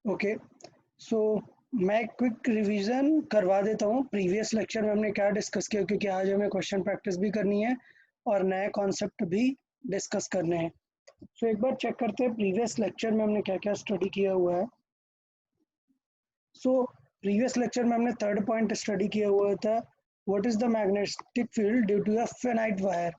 Okay, सो मैं quick revision करवा देता हूँ प्रीवियस लेक्चर में हमने क्या डिस्कस किया, क्योंकि आज हमें क्वेश्चन प्रैक्टिस भी करनी है और नए कॉन्सेप्ट भी डिस्कस करने हैं। सो एक बार चेक करते हैं प्रीवियस लेक्चर में हमने क्या क्या स्टडी किया हुआ है। सो प्रीवियस लेक्चर में हमने थर्ड पॉइंट स्टडी किया हुआ था, what is the magnetic field due to a finite wire,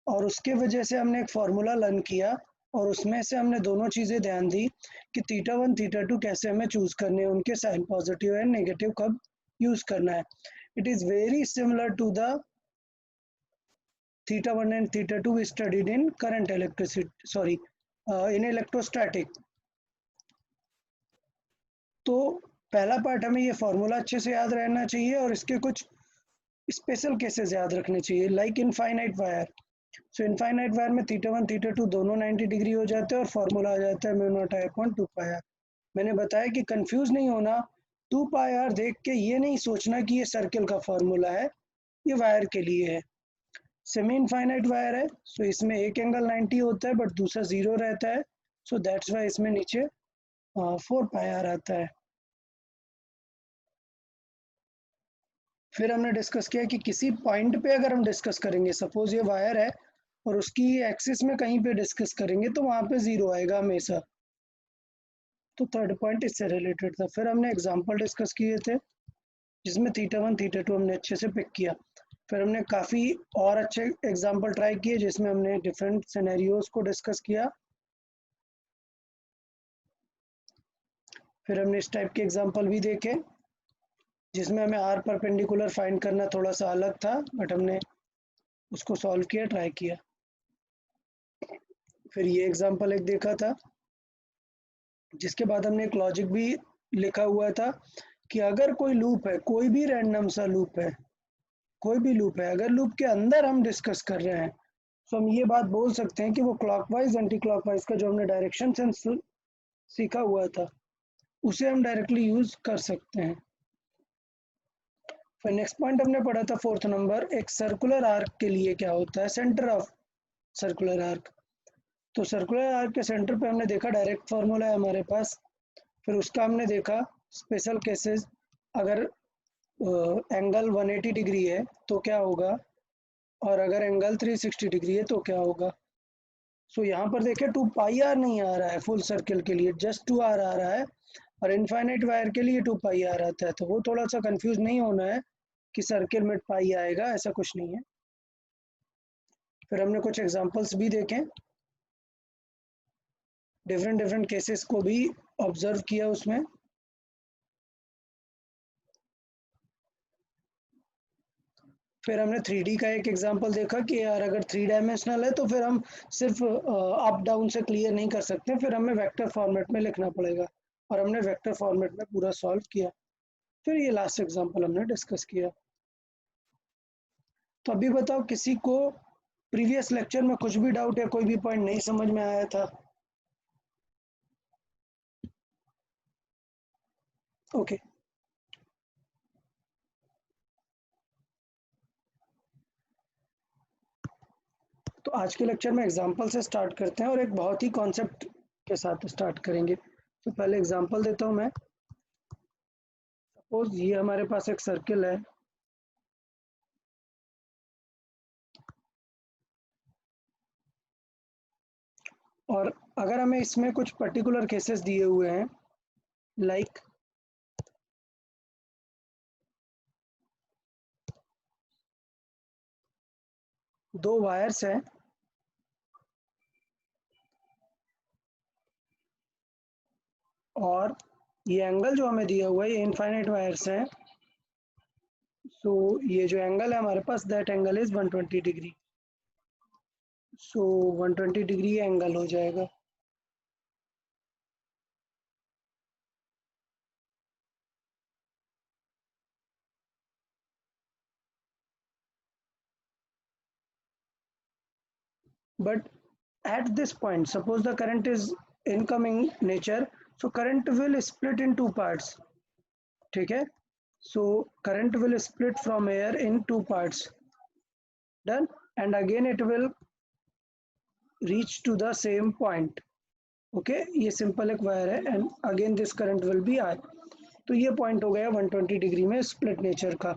और उसके वजह से हमने एक फार्मूला लर्न किया और उसमें से हमने दोनों चीज़ें ध्यान दी कि थीटा वन थीटा टू कैसे हमें चूज करने हैं, उनके साइन पॉजिटिव एंड नेगेटिव कब यूज करना है। It is very similar to the theta one and theta two studied in current electricity, sorry, in electrostatic. तो पहला पार्ट हमें ये फार्मूला अच्छे से याद रहना चाहिए और इसके कुछ स्पेशल केसेस याद रखने चाहिए, लाइक इनफाइनाइट वायर। सो इनफाइनाइट वायर में थीटा वन थीटा टू दोनों 90 डिग्री हो जाते हैं और फॉर्मूला आ जाता है mu naught I upon 2 pi R. मैंने बताया कि कंफ्यूज नहीं होना, 2 पाई आर देख के ये नहीं सोचना कि ये सर्कल का फॉर्मूला है, ये वायर के लिए है। सेमी इनफाइनाइट वायर है, सो इसमें एक एंगल 90 होता है बट दूसरा 0 रहता है, सो दैट्स वाई इसमें नीचे 4 पाई आर आता है। फिर हमने डिस्कस किया कि किसी पॉइंट पे अगर हम डिस्कस करेंगे, सपोज ये वायर है और उसकी एक्सिस में कहीं पे डिस्कस करेंगे तो वहां पे 0 आएगा हमेशा। तो थर्ड पॉइंट इससे रिलेटेड था। फिर हमने एग्जांपल डिस्कस किए थे जिसमें थीटा वन थीटा टू हमने अच्छे से पिक किया। फिर हमने काफ़ी और अच्छे एग्जांपल ट्राई किए जिसमें हमने डिफरेंट सिनेरियोज को डिस्कस किया। फिर हमने इस टाइप के एग्जांपल भी देखे जिसमें हमें आर परपेंडिकुलर फाइंड करना थोड़ा सा अलग था, बट हमने उसको सॉल्व किया, ट्राई किया। फिर ये एग्जांपल एक देखा था जिसके बाद हमने एक लॉजिक भी लिखा हुआ था कि अगर कोई लूप है, कोई भी रैंडम सा लूप है, कोई भी लूप है, अगर लूप के अंदर हम डिस्कस कर रहे हैं तो हम ये बात बोल सकते हैं कि वो क्लॉकवाइज एंटी क्लॉकवाइज का जो हमने डायरेक्शन सेंस सीखा हुआ था उसे हम डायरेक्टली यूज कर सकते हैं। फिर नेक्स्ट पॉइंट हमने पढ़ा था फोर्थ नंबर, एक सर्कुलर आर्क के लिए क्या होता है सेंटर ऑफ सर्कुलर आर्क। तो सर्कुलर आर्क के सेंटर पे हमने देखा डायरेक्ट फार्मूला है हमारे पास। फिर उसका हमने देखा स्पेशल केसेस, अगर एंगल 180 डिग्री है तो क्या होगा, और अगर एंगल 360 डिग्री है तो क्या होगा। सो यहाँ पर देखिए 2 पाई आर नहीं आ रहा है फुल सर्किल के लिए, जस्ट 2 आर आ रहा है, और इनफाइनाइट वायर के लिए 2 पाई आर आता है। तो वो थोड़ा सा कंफ्यूज नहीं होना है कि सर्किल में पाई आएगा, ऐसा कुछ नहीं है। फिर हमने कुछ एग्जांपल्स भी देखे, डिफरेंट डिफरेंट केसेस को भी ऑब्जर्व किया उसमें। फिर हमने 3D का एक एग्जांपल देखा कि यार अगर 3 डायमेंशनल है तो फिर हम सिर्फ अप डाउन से क्लियर नहीं कर सकते, फिर हमें वेक्टर फॉर्मेट में लिखना पड़ेगा, और हमने वेक्टर फॉर्मेट में पूरा सॉल्व किया। फिर ये लास्ट एग्जांपल हमने डिस्कस किया। तो अभी बताओ किसी को प्रीवियस लेक्चर में कुछ भी डाउट या कोई भी पॉइंट नहीं समझ में आया था? ओके, तो आज के लेक्चर में एग्जांपल से स्टार्ट करते हैं और एक बहुत ही कॉन्सेप्ट के साथ स्टार्ट करेंगे। तो पहले एग्जांपल देता हूँ मैं। सपोज ये हमारे पास एक सर्किल है और अगर हमें इसमें कुछ पर्टिकुलर केसेस दिए हुए हैं, लाइक दो वायर्स हैं और ये एंगल जो हमें दिया हुआ है ये इनफाइनाइट वायर्स हैं, सो ये जो एंगल है हमारे पास that angle is 120 degree. So 120 degree angle हो जाएगा। But at this point, suppose the current is incoming nature, so current will split in two parts. ठीक है, so current will split from here in two parts. Done. And again it will reach to the same point. Okay, ये simple एक wire है and again this current will be I. तो ये point हो गया 120 degree में split nature का।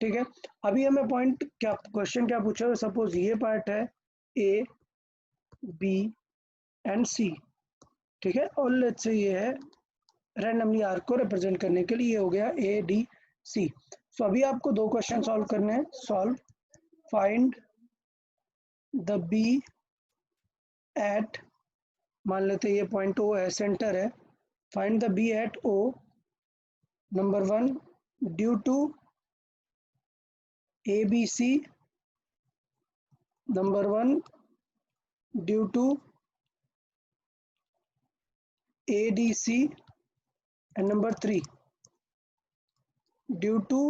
ठीक है, अभी हमें पॉइंट क्या, क्वेश्चन क्या पूछा है, सपोज ये पार्ट है ए बी एंड सी। ठीक है, और लेट्स से ये है रैंडमली आर्क को रिप्रेजेंट करने के लिए, ये हो गया ए डी सी। सो अभी आपको दो क्वेश्चन सॉल्व करने हैं। Solve, find the B at, मान लेते हैं ये पॉइंट ओ है, सेंटर है। Find the B at O, number one, due to A B C, number one due to A D C, and number three due to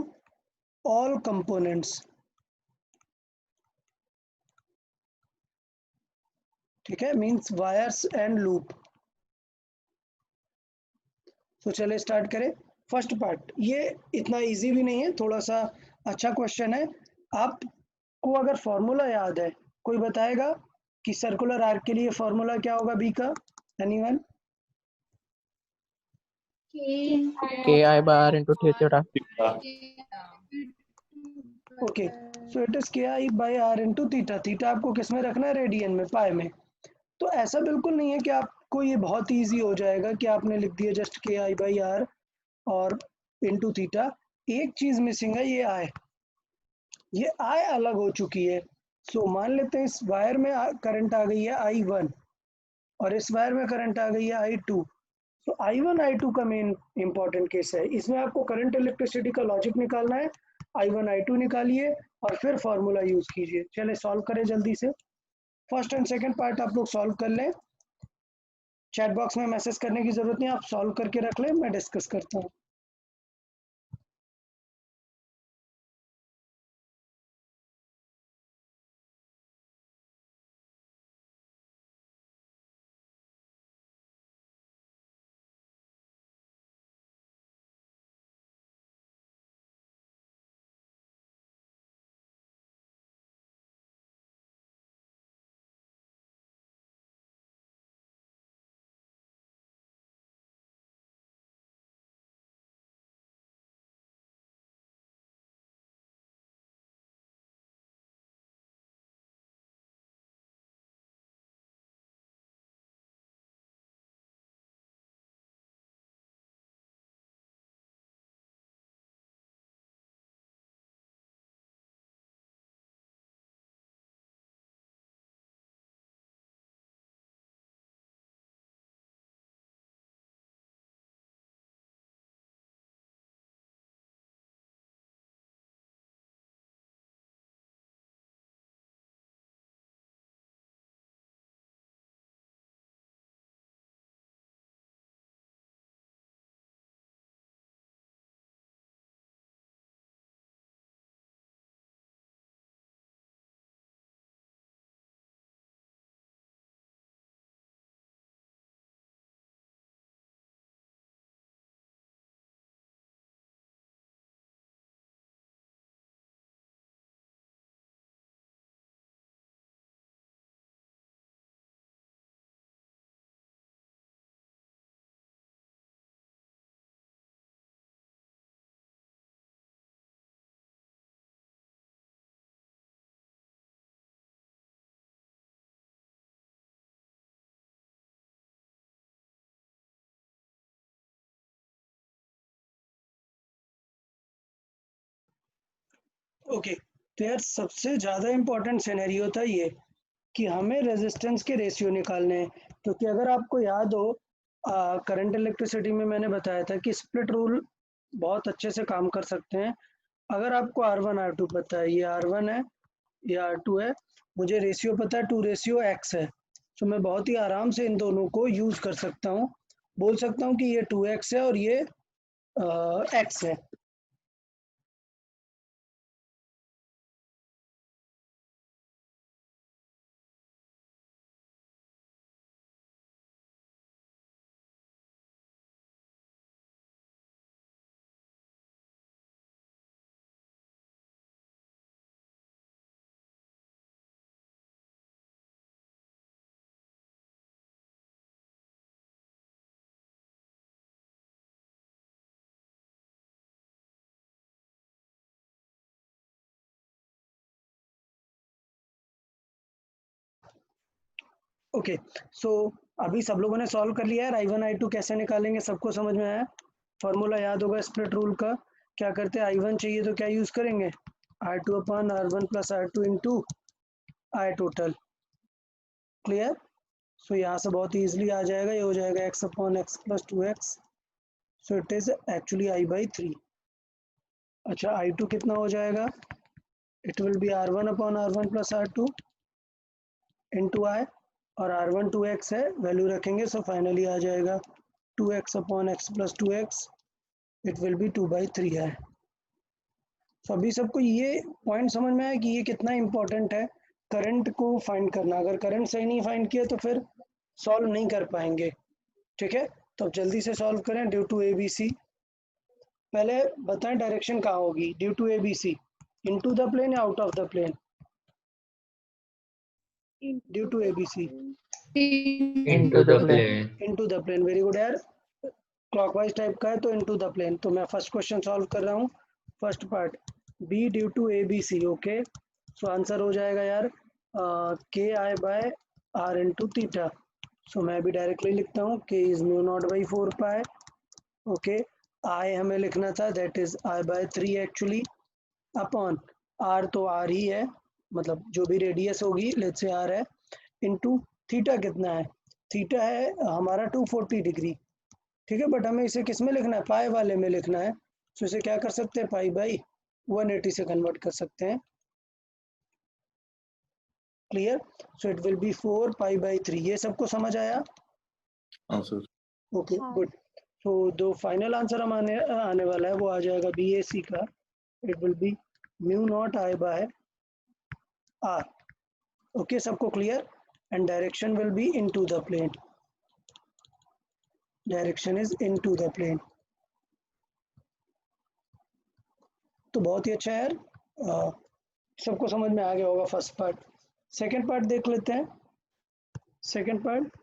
all components. ठीक है, means wires and loop. तो चले start करें। First part ये इतना easy भी नहीं है, थोड़ा सा अच्छा क्वेश्चन है। आपको अगर फॉर्मूला याद है, कोई बताएगा कि सर्कुलर आर्क के लिए फॉर्मूला क्या होगा बी का? Anyone? KI/R into theta. Okay, so it is K I by R into theta. Theta आपको किस में रखना है? रेडियन में, पाई में। तो ऐसा बिल्कुल नहीं है कि आपको ये बहुत ईजी हो जाएगा कि आपने लिख दिया जस्ट के आई बाई आर और इंटू थीटा। एक चीज मिसिंग है, ये आई। ये आई अलग हो चुकी है। सो मान लेते हैं इस वायर में करंट आ गई है आई वन, और इस वायर में करंट आ गई है आई टू। तो आई वन आई टू का मेन इंपॉर्टेंट केस है, इसमें आपको करंट इलेक्ट्रिसिटी का लॉजिक निकालना है। आई वन आई टू निकालिए और फिर फॉर्मूला यूज कीजिए। चले सॉल्व करें जल्दी से। फर्स्ट एंड सेकंड पार्ट आप लोग सॉल्व कर लें, चैट बॉक्स में मैसेज करने की जरूरत नहीं, आप सॉल्व करके रख लें, मैं डिस्कस करता हूँ। ओके, तो यार सबसे ज़्यादा इम्पोर्टेंट सिनेरियो था ये कि हमें रेजिस्टेंस के रेशियो निकालने हैं। क्योंकि अगर आपको याद हो, करंट इलेक्ट्रिसिटी में मैंने बताया था कि स्प्लिट रूल बहुत अच्छे से काम कर सकते हैं। अगर आपको आर वन आर टू पता है, ये आर वन है, ये आर टू है, मुझे रेशियो पता है, टू रेशियो एक्स है, तो मैं बहुत ही आराम से इन दोनों को यूज कर सकता हूँ। बोल सकता हूँ कि ये टू एक्स है और ये एक्स है। ओके, सो अभी सब लोगों ने सॉल्व कर लिया है। I1 I2 कैसे निकालेंगे सबको समझ में आया? फॉर्मूला याद होगा स्प्लिट रूल का। क्या करते हैं, I1 चाहिए तो क्या यूज करेंगे, R2 upon R1 plus R2 into I total. Clear? So यहाँ से बहुत ईजिली आ जाएगा, ये हो जाएगा x upon x plus 2x। So it is actually I/3। अच्छा, I2 कितना हो जाएगा, it will be R1 upon R1 plus R2 into I, और R1 2x है, वैल्यू रखेंगे, सो फाइनली आ जाएगा 2x upon x plus 2x। It will B 2/3 है। तो अभी सबको ये पॉइंट समझ में आया कि ये कितना इंपॉर्टेंट है करंट को फाइंड करना। अगर करंट सही नहीं फाइंड किया तो फिर सॉल्व नहीं कर पाएंगे। ठीक है, तो अब जल्दी से सॉल्व करें। Due to A B C, पहले बताएं डायरेक्शन कहाँ होगी due to A B C, into the plane या out of the plane? Due to A B C into the plane. Into the plane. Very good यार, clockwise type का है तो into the plane. तो मैं first question solve कर रहा हूँ। First part, B due to A B C. Okay, so answer हो जाएगा यार K I by R into theta. So मैं भी डायरेक्टली लिखता हूँ, K is mu naught by 4 pi. Okay, I हमें लिखना था, that is I/3 actually, upon R तो आर ही है, मतलब जो भी रेडियस होगी लेट्स से आर है, इनटू थीटा कितना है, थीटा है हमारा 240 डिग्री। ठीक है, बट हमें इसे किस में लिखना है, पाई वाले में लिखना है। तो इसे क्या कर सकते हैं, पाई बाई 180 से कन्वर्ट कर सकते हैं। Clear? So it will B 4 पाई/3। ये सबको समझ आया? हाँ सर। Okay good. तो जो फाइनल आंसर हम आने वाला है वो आ जाएगा बी ए सी का। It will be mu naught I by R. Okay, सबको clear? And direction will be into the plane, direction is into the plane. तो बहुत ही अच्छा है यार, सबको समझ में आ गया होगा फर्स्ट पार्ट। सेकंड पार्ट देख लेते हैं। सेकंड पार्ट,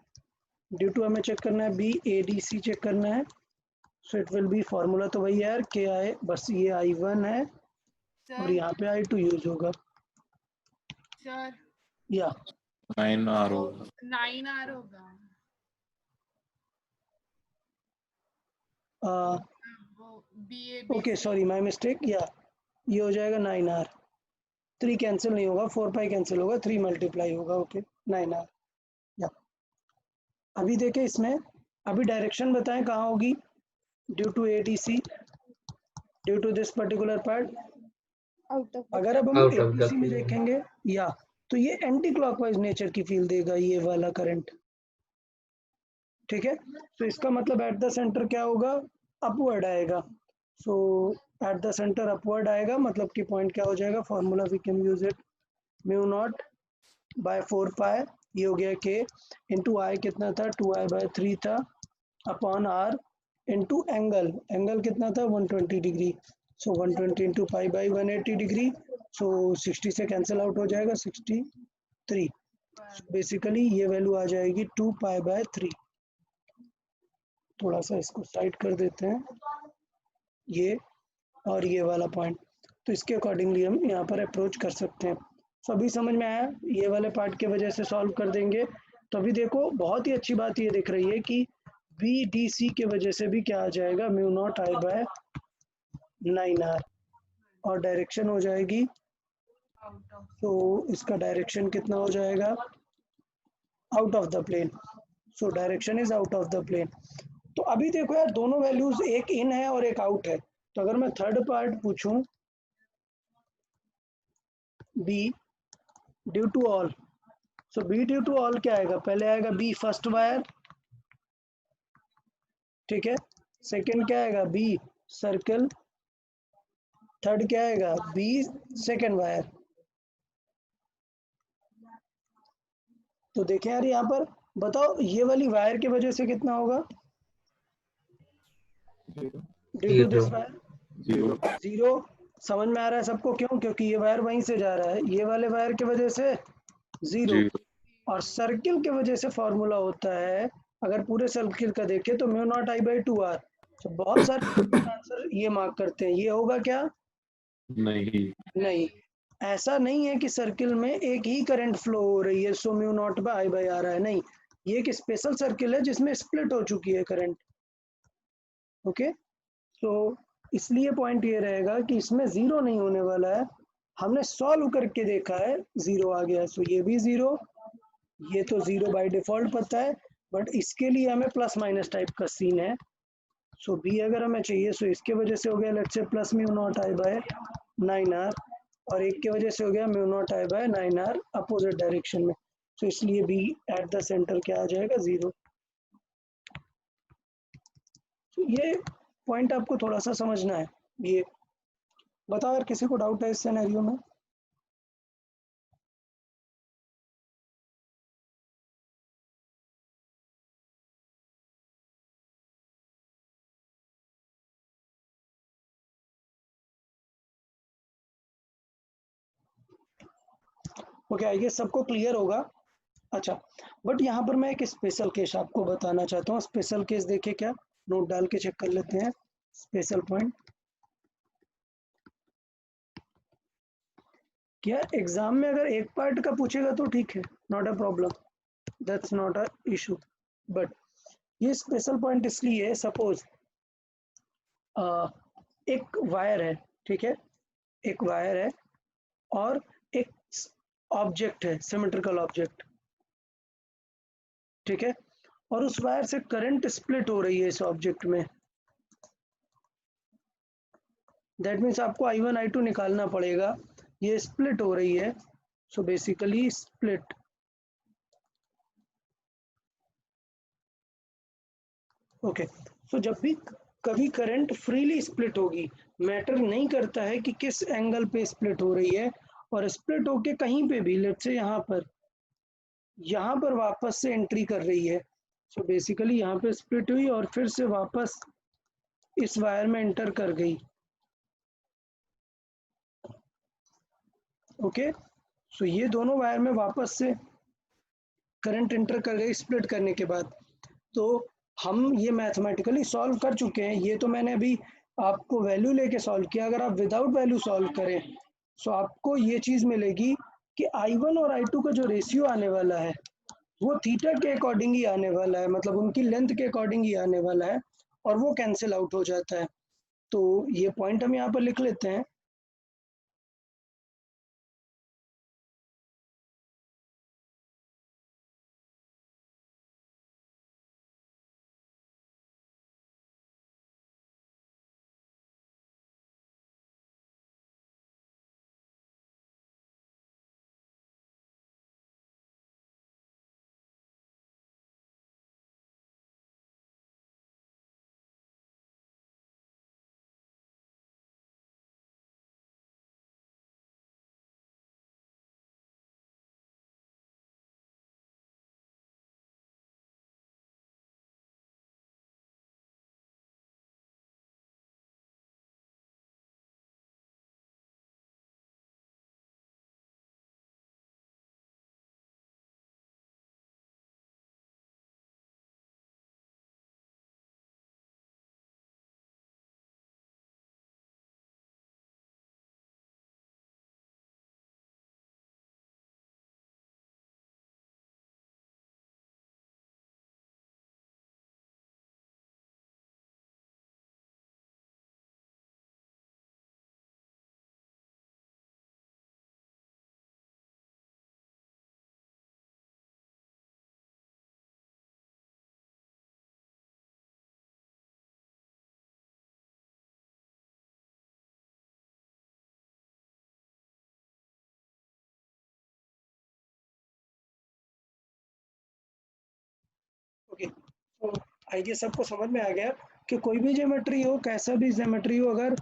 ड्यू टू हमें चेक करना है, B A D C check करना है। So it will be, formula तो वही है यार, के आई, बस ये I1 है और यहाँ पे I2 यूज होगा। सर या 9R होगा। 9R होगा। वो BA okay sorry my mistake, या ये हो जाएगा 9R। 3 कैंसिल नहीं होगा, 4 पाई कैंसिल होगा, 3 मल्टीप्लाई होगा। Okay 9R। या अभी देखें इसमें, अभी डायरेक्शन बताएं कहाँ होगी due to A D C, due to this particular part. अगर अब हम Out of the एबीसी में plane. देखेंगे या, तो ये एंटी क्लॉकवाइज नेचर की फील्ड देगा ये वाला करंट। ठीक है, तो इसका मतलब एट द सेंटर क्या होगा, अपवर्ड आएगा। So at the center upward आएगा, मतलब कि पॉइंट क्या हो जाएगा, formula we can use it, mu naught by 4 pi, ये हो गया के, इंटू आई कितना था, 2I/3 था, upon R into angle, angle कितना था 120 degree. So 120 into pi by 180 degree. So 60 से कैंसिल आउट हो जाएगा, 63। बेसिकली ये वैल्यू आ जाएगी 2 पाई/3। थोड़ा सा इसको साइड कर देते हैं, ये और ये वाला पॉइंट, तो इसके अकॉर्डिंगली हम यहाँ पर अप्रोच कर सकते हैं। तो अभी समझ में आया, ये वाले पार्ट की वजह से सॉल्व कर देंगे। तो अभी देखो बहुत ही अच्छी बात ये दिख रही है कि बी डी सी के वजह से भी क्या आ जाएगा, mu naught I by 9R, और डायरेक्शन हो जाएगी, तो इसका डायरेक्शन कितना हो जाएगा, out of the plane. So direction is out of the plane. तो अभी देखो यार, दोनों वैल्यूज, एक इन है और एक आउट है। तो अगर मैं थर्ड पार्ट पूछूं, B due to all, so B due to all क्या आएगा, पहले आएगा बी फर्स्ट वायर, ठीक है, सेकंड क्या आएगा, बी सर्कल, थर्ड क्या आएगा, बी सेकंड वायर। तो देखें यार यहाँ पर, बताओ ये वाली वायर की वजह से कितना होगा, ड्यू टू दिस 0. वायर, 0। 0। समझ में आ रहा है सबको, क्यों, क्योंकि ये वायर वहीं से जा रहा है, ये वाले वायर की वजह से 0। और सर्किल की वजह से फॉर्मूला होता है, अगर पूरे सर्किल का देखें तो म्यू नॉट I/2R। तो बहुत सारे आंसर ये मार्क करते हैं, ये होगा क्या, नहीं। नहीं। ऐसा नहीं है कि सर्किल में एक ही करंट फ्लो हो रही है, सो म्यू नॉट बाय आई बाय आ रहा है, नहीं, ये एक स्पेशल सर्किल है जिसमें स्प्लिट हो चुकी है करंट। ओके, तो इसलिए पॉइंट ये रहेगा कि इसमें जीरो नहीं होने वाला है, हमने सॉल्व करके देखा है जीरो आ गया है, सो ये भी जीरो, ये तो जीरो बाय डिफॉल्ट पता है, बट इसके लिए हमें प्लस माइनस टाइप का सीन है, सो बी अगर हमें चाहिए, सो इसके वजह से हो गया let's say plus mu naught I by 9r, और एक की वजह से हो गया mu naught I by 9r opposite direction में, तो इसलिए बी एट द सेंटर क्या आ जाएगा, जीरो। तो ये पॉइंट आपको थोड़ा सा समझना है। ये बताओ अगर किसी को डाउट है इस सिनेरियो में। ओके, आई गेस सबको क्लियर होगा। अच्छा, बट यहाँ पर मैं एक स्पेशल केस आपको बताना चाहता हूँ। स्पेशल केस देखिए, क्या नोट डाल के चेक कर लेते हैं। स्पेशल पॉइंट क्या एग्जाम में अगर एक पार्ट का पूछेगा तो ठीक है, not a problem, that's not a issue, but ये स्पेशल पॉइंट इसलिए है, सपोज एक वायर है, ठीक है, एक वायर है और एक ऑब्जेक्ट है, सिमेट्रिकल ऑब्जेक्ट, ठीक है, और उस वायर से करंट स्प्लिट हो रही है इस ऑब्जेक्ट में, दैट मीन्स आपको I1 I2 निकालना पड़ेगा, ये स्प्लिट हो रही है, सो बेसिकली स्प्लिट। ओके, सो जब भी कभी करंट फ्रीली स्प्लिट होगी, मैटर नहीं करता है कि किस एंगल पे स्प्लिट हो रही है, और स्प्लिट होके कहीं पे भी, लेट्स से यहाँ पर वापस से एंट्री कर रही है, सो बेसिकली यहाँ पे स्प्लिट हुई और फिर से वापस इस वायर में एंटर कर गई। ओके, सो ये दोनों वायर में वापस से करंट एंटर कर गई स्प्लिट करने के बाद। तो हम ये मैथमेटिकली सॉल्व कर चुके हैं, ये तो मैंने अभी आपको वैल्यू लेके सॉल्व किया। अगर आप विदाउट वैल्यू सॉल्व करें तो आपको ये चीज़ मिलेगी कि I1 और I2 का जो रेशियो आने वाला है वो थीटा के अकॉर्डिंग ही आने वाला है, मतलब उनकी लेंथ के अकॉर्डिंग ही आने वाला है, और वो कैंसिल आउट हो जाता है। तो ये पॉइंट हम यहाँ पर लिख लेते हैं। ओके, तो आई गेस सबको समझ में आ गया कि कोई भी ज्योमेट्री हो, कैसा भी ज्योमेट्री हो, अगर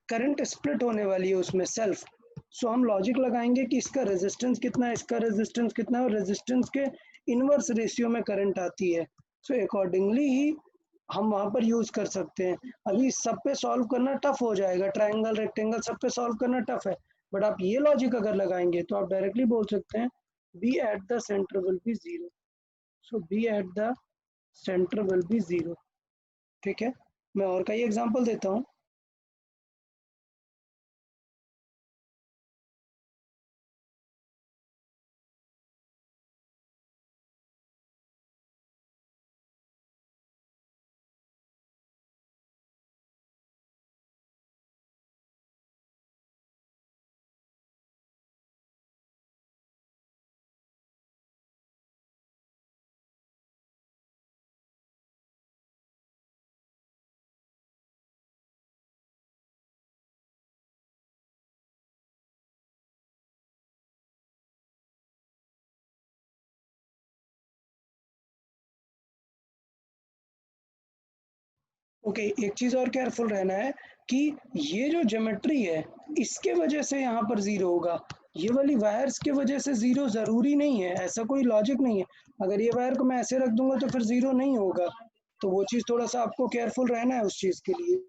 करंट स्प्लिट होने वाली है उसमें सेल्फ, सो हम लॉजिक लगाएंगे कि इसका रेजिस्टेंस कितना है, इसका रेजिस्टेंस कितना है, और रेजिस्टेंस के इनवर्स रेशियो में करंट आती है, सो अकॉर्डिंगली ही हम वहाँ पर यूज कर सकते हैं। अभी सब पे सॉल्व करना टफ हो जाएगा, ट्राइंगल रेक्टेंगल सब पे सॉल्व करना टफ है, बट आप ये लॉजिक अगर लगाएंगे तो आप डायरेक्टली बोल सकते हैं B at the center will be zero, so B at the center will be zero. ठीक है, मैं और कई एग्जांपल देता हूँ। ओके, एक चीज और केयरफुल रहना है कि ये जो ज्योमेट्री है इसके वजह से यहाँ पर जीरो होगा, ये वाली वायर्स के वजह से जीरो जरूरी नहीं है, ऐसा कोई लॉजिक नहीं है। अगर ये वायर को मैं ऐसे रख दूंगा तो फिर जीरो नहीं होगा, तो वो चीज थोड़ा सा आपको केयरफुल रहना है उस चीज के लिए।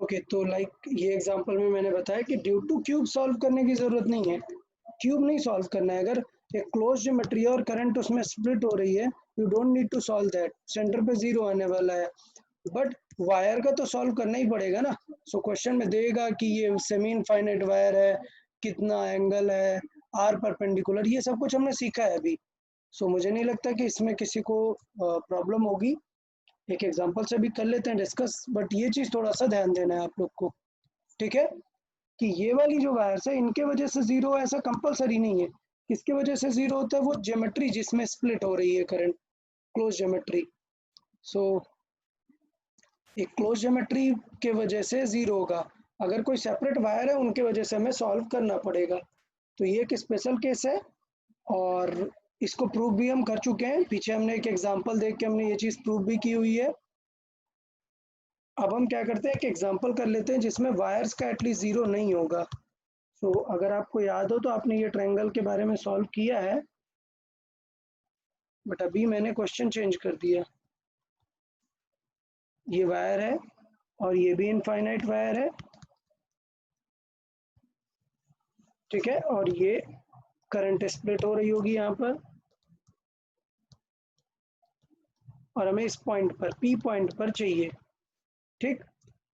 ओके, तो लाइक ये एग्जांपल में मैंने बताया कि ड्यू टू क्यूब सॉल्व करने की जरूरत नहीं है, क्यूब नहीं सॉल्व करना है। अगर एक क्लोज ज्योमेट्री और करंट उसमें स्प्लिट हो रही है, you don't need to solve that, center पे जीरो आने वाला है। बट वायर का तो सॉल्व करना ही पड़ेगा ना। सो क्वेश्चन में देगा कि ये सेमी इनफाइनाइट वायर है, कितना एंगल है, आर परपेंडिकुलर, ये सब कुछ हमने सीखा है अभी। सो मुझे नहीं लगता कि इसमें किसी को प्रॉब्लम होगी। एक एग्जांपल से भी कर लेते हैं डिस्कस, बट ये चीज थोड़ा सा ध्यान देना है आप लोग को, ठीक है? कि ये वाली जो वायर्स है इनके वजह से जीरो ऐसा कंपलसरी नहीं है। किसके वजह से जीरो होता है? वो ज्योमेट्री जिसमें स्प्लिट हो रही है करंट, क्लोज ज्योमेट्री। सो एक क्लोज ज्योमेट्री के वजह से जीरो होगा। अगर कोई सेपरेट वायर है उनके वजह से हमें सॉल्व करना पड़ेगा। तो ये एक स्पेशल केस है और इसको प्रूव भी हम कर चुके हैं, पीछे हमने एक एग्जांपल देख के हमने ये चीज प्रूव भी की हुई है। अब हम क्या करते हैं, एक एग्जांपल कर लेते हैं जिसमें वायर्स का एटलीस्ट जीरो नहीं होगा। सो अगर आपको याद हो तो आपने ये ट्रायंगल के बारे में सॉल्व किया है, बट अभी मैंने क्वेश्चन चेंज कर दिया। ये वायर है और ये भी इनफाइनाइट वायर है, ठीक है, और ये करंट स्प्लिट हो रही होगी यहाँ पर, और हमें इस पॉइंट पर पी पॉइंट पर चाहिए, ठीक।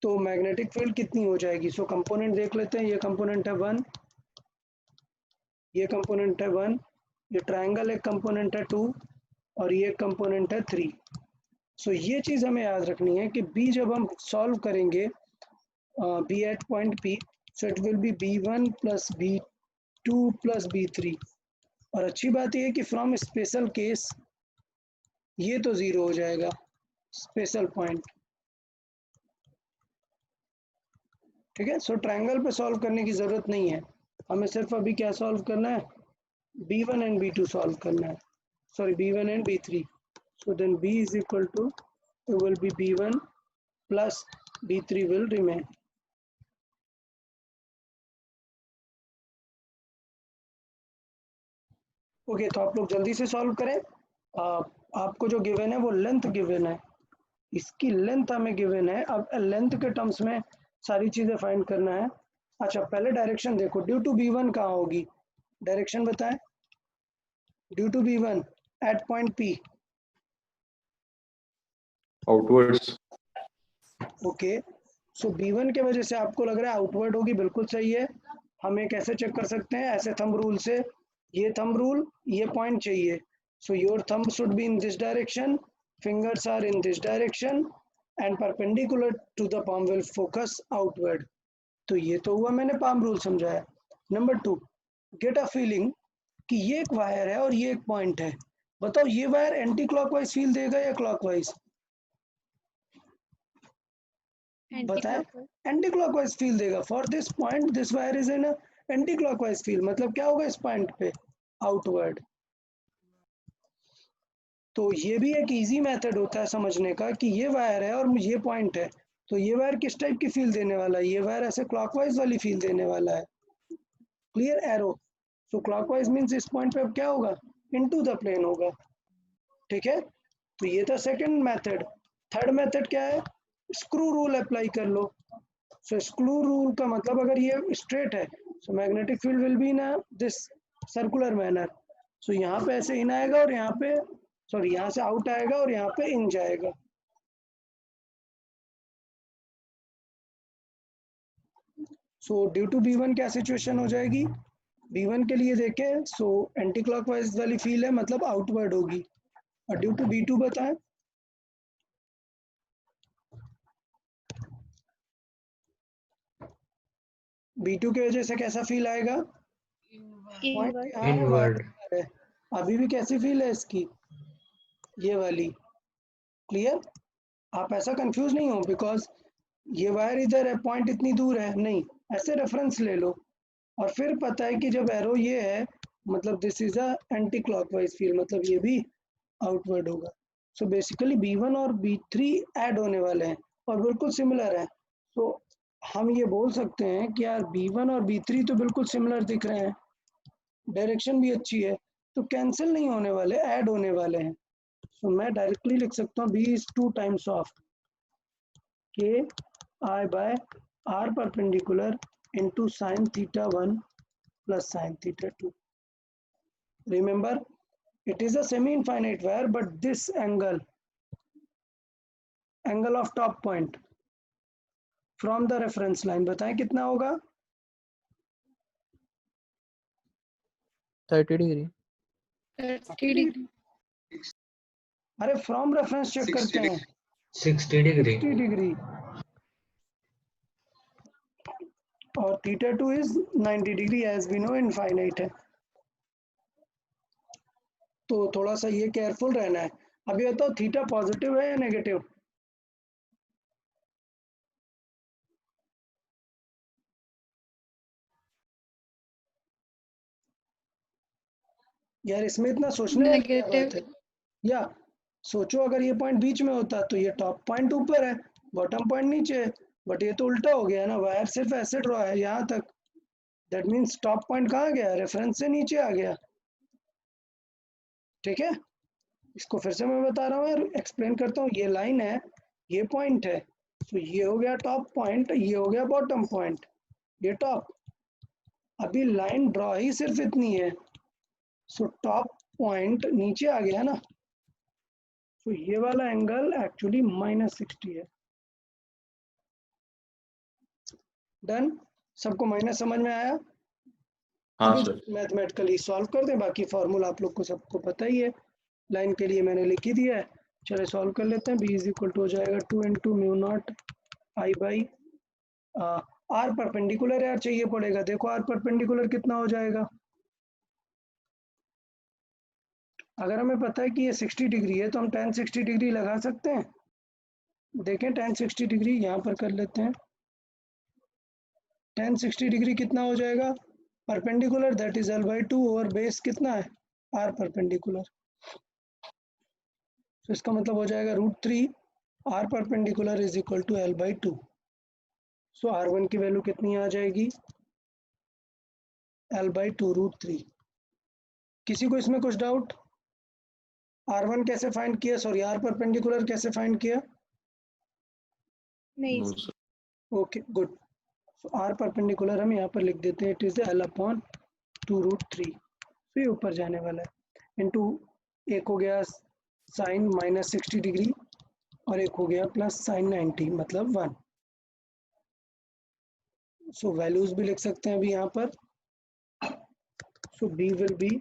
तो मैग्नेटिक फील्ड कितनी हो जाएगी? सो कंपोनेंट देख लेते हैं। ये कंपोनेंट है 1, ये कंपोनेंट है 1, ये ट्रायंगल एक कंपोनेंट है 2 और ये कंपोनेंट है 3। सो ये चीज़ हमें याद रखनी है कि बी जब हम सॉल्व करेंगे B at point P, so it will be B1 plus B2 plus B3। और अच्छी बात यह है कि फ्रॉम स्पेशल केस ये तो जीरो हो जाएगा, स्पेशल पॉइंट, ठीक है। सो ट्रायंगल पे सॉल्व करने की ज़रूरत नहीं है, हमें सिर्फ अभी क्या सॉल्व करना है, B1 एंड B2 सॉल्व करना है, sorry B1 and B3। So then B is equal to, it will be B1 plus B3 will remain। Okay, तो आप लोग जल्दी से सॉल्व करें। आपको जो गिवन है वो लेंथ गिवन है, इसकी लेंथ हमें गिवन है। अब लेंथ के टर्म्स में सारी चीज़ें फाइंड करना है। अच्छा, पहले डायरेक्शन देखो, ड्यू टू B1 कहाँ होगी? डायरेक्शन बताएं। Due to B1 at point P। Outwards. Okay, so B1 के वजह से आपको लग रहा है आउटवर्ड होगी, बिल्कुल सही है। हम ये कैसे चेक कर सकते हैं? ऐसे थंब रूल से, ये थंब रूल, ये पॉइंट चाहिए। So your thumb should be in this direction, fingers are in this direction and perpendicular to the palm will focus outward। तो ये तो हुआ, मैंने palm rule समझाया। नंबर 2, गेट अ फीलिंग कि ये एक वायर है और ये एक पॉइंट है। बताओ ये वायर एंटी क्लॉकवाइज फील देगा या क्लॉकवाइज? बताएं, एंटी क्लॉकवाइज फील देगा। For this point this wire is in anti clockwise feel, मतलब क्या होगा इस पॉइंट पे? आउटवर्ड। तो ये भी एक इजी मेथड होता है समझने का कि ये वायर है और ये पॉइंट है, तो ये वायर किस टाइप की फील देने वाला है? ये वायर ऐसे क्लॉकवाइज वाली फील देने वाला है। Clear arrow? So clockwise means इस पॉइंट पे अब क्या होगा? इनटू द प्लेन होगा, ठीक है। तो ये था सेकंड मेथड। थर्ड मेथड क्या है? स्क्रू रूल अप्लाई कर लो। सो स्क्रू रूल का मतलब, अगर ये स्ट्रेट है so magnetic field will be in this circular manner. So यहाँ पे ऐसे इन आएगा और यहाँ पे, सॉरी यहाँ से आउट आएगा और यहाँ पे इन जाएगा। सो ड्यू टू B1 क्या सिचुएशन हो जाएगी, B1 के लिए देखें, सो एंटी क्लॉकवाइज वाली फील है, मतलब आउटवर्ड होगी, और ड्यू टू B2 बताएं, B2 की वजह से कैसा फील आएगा, पॉइंट Inward. यहाँ वायर है, अभी भी कैसी फील है इसकी, ये वाली, क्लियर। आप ऐसा कंफ्यूज नहीं हो बिकॉज ये वायर इधर है, पॉइंट इतनी दूर है, नहीं, ऐसे रेफरेंस ले लो, और फिर पता है कि जब एरो ये है मतलब this is a anti clockwise feel, मतलब ये भी आउटवर्ड होगा। सो बेसिकली B1 और B3 ऐड होने वाले हैं और बिल्कुल सिमिलर है, तो हम ये बोल सकते हैं कि यार B1 और B3 तो बिल्कुल सिमिलर दिख रहे हैं, डायरेक्शन भी अच्छी है, तो कैंसिल नहीं होने वाले, ऐड होने वाले हैं। सो मैं डायरेक्टली लिख सकता हूँ B is 2 times of K I by R perpendicular into sin theta 1 plus sin theta 2. Remember, it is a semi-infinite wire, but this angle of top point from the reference line, बताएं कितना होगा, 30 degree. 30 degree. अरे from reference check करते हैं, 60 degree. 60 degree, और theta 2 is 90 degree, as we know infinite है, तो थोड़ा सा ये केयरफुल रहना है। अभी बताओ थीटा पॉजिटिव है या नेगेटिव, यार इसमें इतना सोचने वाली क्या बात है, या सोचो अगर ये पॉइंट बीच में होता तो ये टॉप पॉइंट ऊपर है, बॉटम पॉइंट नीचे है, बट ये तो उल्टा हो गया ना, वायर सिर्फ ऐसे ड्रॉ है यहाँ तक, दैट मीन्स टॉप पॉइंट कहाँ गया, रेफरेंस से नीचे आ गया, ठीक है। इसको फिर से मैं बता रहा हूँ यार, एक्सप्लेन करता हूँ, ये लाइन है, ये पॉइंट है, तो ये हो गया टॉप पॉइंट, ये हो गया बॉटम पॉइंट, ये टॉप, अभी लाइन ड्रॉ ही सिर्फ इतनी है, सो टॉप पॉइंट नीचे आ गया ना, तो ये वाला एंगल एक्चुअली -60 है। डन, सबको माइनस समझ में आया, हाँ अभी सर। मैथमेटिकली सॉल्व कर दें, बाकी फॉर्मूला आप लोग को सबको पता ही है, लाइन के लिए मैंने लिख ही दिया है, चलो सॉल्व कर लेते हैं। B इज इक्वल टू हो जाएगा 2 × μ0 I बाई आर परपेंडिकुलर यार चाहिए पड़ेगा, देखो आर परपेंडिकुलर कितना हो जाएगा, अगर हमें पता है कि ये 60 डिग्री है तो हम tan 60 डिग्री लगा सकते हैं, देखें tan 60 डिग्री यहाँ पर कर लेते हैं, tan 60 डिग्री कितना हो जाएगा, perpendicular that is L/2 over base कितना है R परपेंडिकुलर, तो इसका मतलब हो जाएगा √3 R perpendicular is equal to L/2, so R1 की वैल्यू कितनी आ जाएगी, L/2 √3। किसी को इसमें कुछ डाउट, R1 कैसे फाइंड किया, सॉरी R परपेंडिकुलर कैसे फाइंड किया, नहीं no sir. Okay good, R perpendicular हम यहाँ पर लिख देते हैं, इट इज L/2 √3, फिर ऊपर जाने वाला है इनटू, एक हो गया साइन -60 डिग्री और एक हो गया प्लस साइन 90 मतलब 1, सो वैल्यूज भी लिख सकते हैं अभी यहाँ पर, सो B विल बी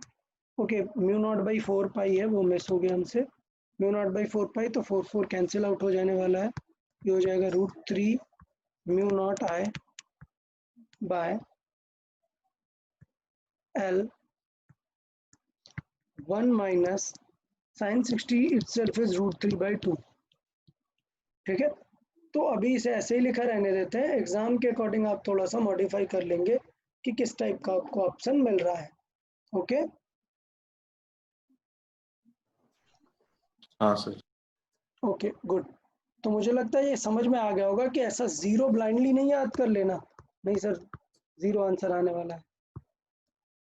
ओके, μ0/4 पाई है वो मिस हो गया हमसे, μ0/4 पाई, तो 4 कैंसिल आउट हो जाने वाला है, ये हो जाएगा √3 μ0 I बाय L 1 minus sine 60 itself is √3/2, ठीक है। तो अभी इसे ऐसे ही लिखा रहने देते हैं, एग्जाम के अकॉर्डिंग आप थोड़ा सा मॉडिफाई कर लेंगे कि किस टाइप का आपको ऑप्शन मिल रहा है, ओके। हाँ सर। ओके गुड, तो मुझे लगता है ये समझ में आ गया होगा कि ऐसा जीरो ब्लाइंडली नहीं याद कर लेना, नहीं सर जीरो आंसर आने वाला है,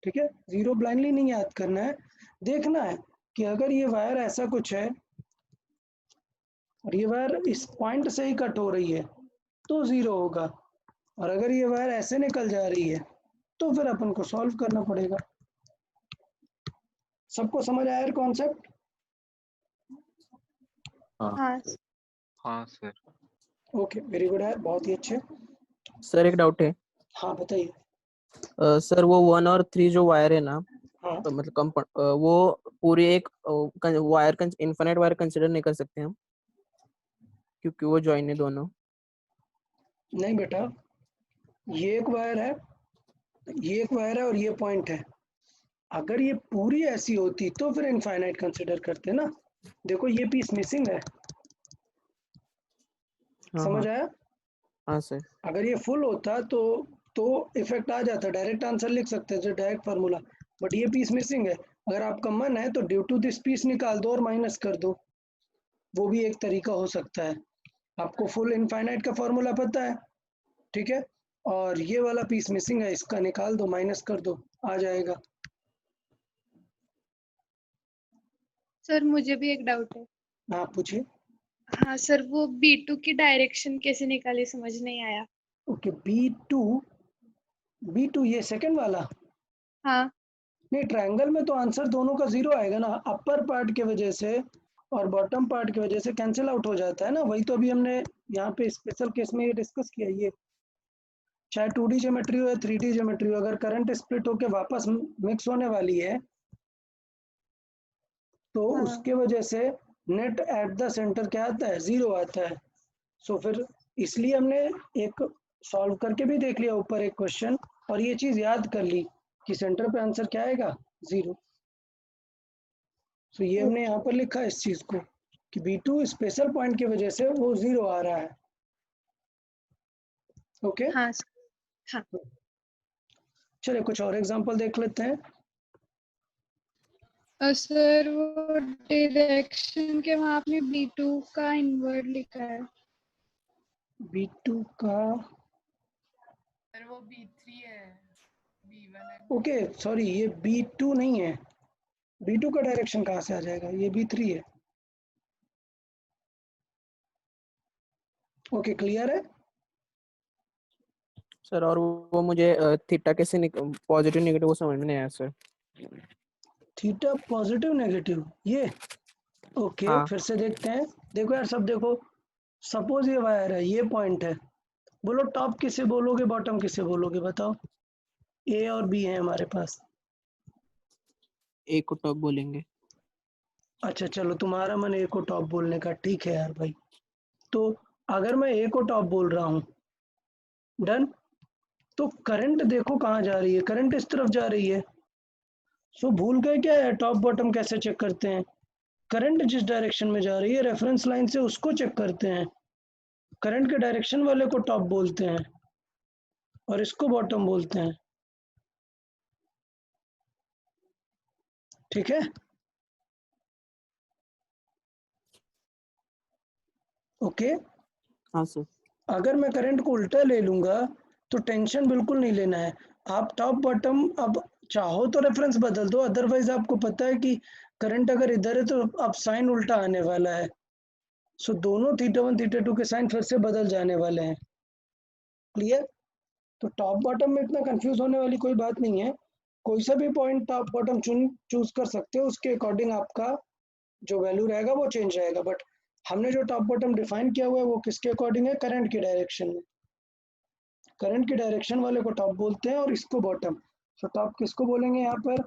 ठीक है, जीरो ब्लाइंडली नहीं याद करना है, देखना है कि अगर ये वायर ऐसा कुछ है और ये वायर इस पॉइंट से ही कट हो रही है तो जीरो होगा, और अगर ये वायर ऐसे निकल जा रही है तो फिर अपन को सॉल्व करना पड़ेगा। सबको समझ आया कॉन्सेप्ट, हाँ हाँ सर। ओके वेरी गुड यार, बहुत ही अच्छे। सर एक डाउट है, हाँ बताइए। सर वो 1 और 3 जो वायर है ना, हाँ मतलब वो पूरी एक वायर इनफिनिट वायर कंसिडर नहीं कर सकते हम, क्योंकि वो ज्वाइन है दोनों। नहीं बेटा, ये एक वायर है, ये एक वायर है और ये पॉइंट है। अगर ये पूरी ऐसी होती तो फिर इनफाइनाइट कंसिडर करते ना। देखो ये पीस मिसिंग है, हाँ समझ हाँ आया? हाँ सर। अगर ये फुल होता तो इफेक्ट आ जाता, डायरेक्ट आंसर लिख सकते थे, डायरेक्ट फार्मूला। बट ये पीस मिसिंग है। अगर आपका मन है तो ड्यू टू दिस पीस निकाल दो और माइनस कर दो, वो भी एक तरीका हो सकता है। आपको फुल इनफाइनाइट का फार्मूला पता है, ठीक है, और ये वाला पीस मिसिंग है, इसका निकाल दो, माइनस कर दो, आ जाएगा। सर मुझे भी एक डाउट है। हाँ पूछिए। हाँ सर, वो B2 की डायरेक्शन कैसे निकाली, समझ नहीं आया। ओके, बी टू ये सेकंड वाला। हाँ नहीं, ट्रायंगल में तो आंसर दोनों का जीरो आएगा ना, अपर पार्ट की वजह से और बॉटम पार्ट की वजह से कैंसिल आउट हो जाता है ना। वही तो अभी हमने यहाँ पे स्पेशल केस में ये डिस्कस किया। ये चाहे 2D ज्योमेट्री हो या 3D ज्योमेट्री हो, अगर करंट स्प्लिट होके वापस मिक्स होने वाली है तो हाँ उसके वजह से नेट एट द सेंटर क्या आता है, जीरो आता है। सो फिर इसलिए हमने एक सॉल्व करके भी देख लिया ऊपर एक क्वेश्चन, और ये चीज याद कर ली कि सेंटर पे आंसर क्या आएगा, जीरो। सो ये हमने यहाँ पर लिखा है इस चीज को कि B2 स्पेशल पॉइंट की वजह से वो जीरो आ रहा है। ओके, हाँ सर, हाँ। चलिए कुछ और एग्जांपल देख लेते हैं। सर वो डायरेक्शन के वहाँ आपने B2 का इनवर्ड लिखा है। B2 का, सर वो B3 है, B1 है। ओके सॉरी, ये B2 नहीं है। B2 का डायरेक्शन कहाँ से आ जाएगा, ये B3 है। ओके क्लियर है। सर और वो मुझे थीटा कैसे पॉजिटिव नेगेटिव वो समझ में नहीं आया सर। थीटा पॉजिटिव नेगेटिव, ये ओके हाँ फिर से देखते हैं। देखो यार सब देखो, सपोज ये वायर है, ये पॉइंट है, बोलो टॉप किसे बोलोगे, बॉटम किसे बोलोगे, बताओ। ए और बी है हमारे पास। एक को टॉप बोलेंगे। अच्छा चलो, तुम्हारा मन ए को टॉप बोलने का, ठीक है यार भाई। तो अगर मैं ए को टॉप बोल रहा हूँ, डन, तो करंट देखो कहाँ जा रही है, करंट इस तरफ जा रही है। सो भूल गए क्या है, टॉप बॉटम कैसे चेक करते हैं? करंट जिस डायरेक्शन में जा रही है रेफरेंस लाइन से उसको चेक करते हैं। करंट के डायरेक्शन वाले को टॉप बोलते हैं और इसको बॉटम बोलते हैं, ठीक है। ओके, हाँ सर। अगर मैं करंट को उल्टा ले लूंगा तो टेंशन बिल्कुल नहीं लेना है। आप टॉप बॉटम अब चाहो तो रेफरेंस बदल दो, अदरवाइज आपको पता है कि करंट अगर इधर है तो अब साइन उल्टा आने वाला है। सो दोनों थीटा 1 थीटा 2 के साइन फिर से बदल जाने वाले हैं। क्लियर? तो टॉप बॉटम में इतना कंफ्यूज होने वाली कोई बात नहीं है। कोई सा भी पॉइंट टॉप बॉटम चूज कर सकते हो, उसके अकॉर्डिंग आपका जो वैल्यू रहेगा वो चेंज रहेगा। बट हमने जो टॉप बॉटम डिफाइन किया हुआ है वो किसके अकॉर्डिंग है, करंट की डायरेक्शन में। करंट की डायरेक्शन वाले को टॉप बोलते हैं और इसको बॉटम। तो टॉप किसको बोलेंगे यहाँ पर,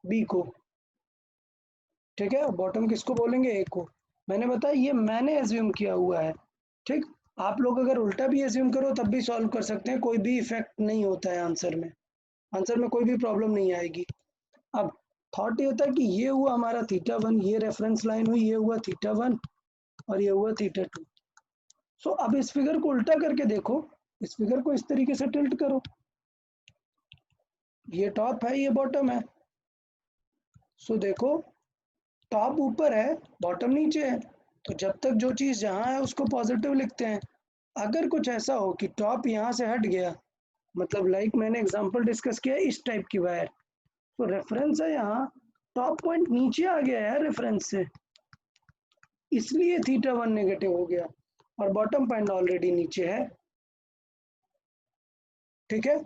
बी को, ठीक है। बॉटम किसको बोलेंगे, ए को। मैंने बताया ये मैंने एज्यूम किया हुआ है, ठीक। आप लोग अगर उल्टा भी एज्यूम करो तब भी सॉल्व कर सकते हैं, कोई भी इफेक्ट नहीं होता है आंसर में, आंसर में कोई भी प्रॉब्लम नहीं आएगी। अब थॉट ये होता है कि ये हुआ हमारा थीटा 1, ये रेफरेंस लाइन हुई, ये हुआ थीटा 1 और ये हुआ थीटा 2। सो अब इस फिगर को उल्टा करके देखो, इस फिगर को इस तरीके से टिल्ट करो, ये टॉप है ये बॉटम है। सो देखो, टॉप ऊपर है बॉटम नीचे है, तो जब तक जो चीज जहाँ है उसको पॉजिटिव लिखते हैं। अगर कुछ ऐसा हो कि टॉप यहाँ से हट गया, मतलब लाइक मैंने एग्जांपल डिस्कस किया इस टाइप की वायर, तो रेफरेंस है यहाँ, टॉप पॉइंट नीचे आ गया है रेफरेंस से, इसलिए थीटा 1 नेगेटिव हो गया और बॉटम पॉइंट ऑलरेडी नीचे है, ठीक है।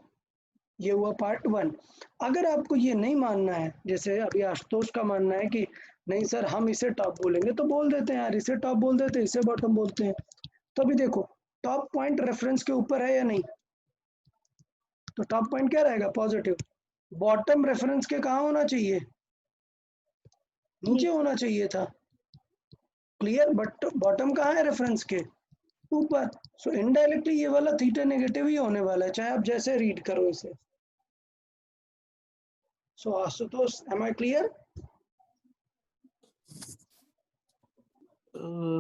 ये हुआ पार्ट 1। अगर आपको ये नहीं मानना है, जैसे अभी आशुतोष का मानना है कि नहीं सर हम इसे टॉप बोलेंगे, तो बोल देते हैं यार, इसे टॉप बोल देते हैं, इसे बॉटम बोलते हैं। तो अभी देखो, टॉप पॉइंट रेफरेंस के ऊपर है या नहीं, तो टॉप पॉइंट क्या रहेगा? पॉजिटिव। बॉटम रेफरेंस के कहाँ होना चाहिए? नीचे होना चाहिए था। क्लियर? बट बॉटम कहाँ है रेफरेंस के? ऊपर। सो इनडायरेक्टली ये वाला थीटा नेगेटिव ही होने वाला है, चाहे आप जैसे रीड करो इसे। सो आशुतोष, एम आई क्लियर?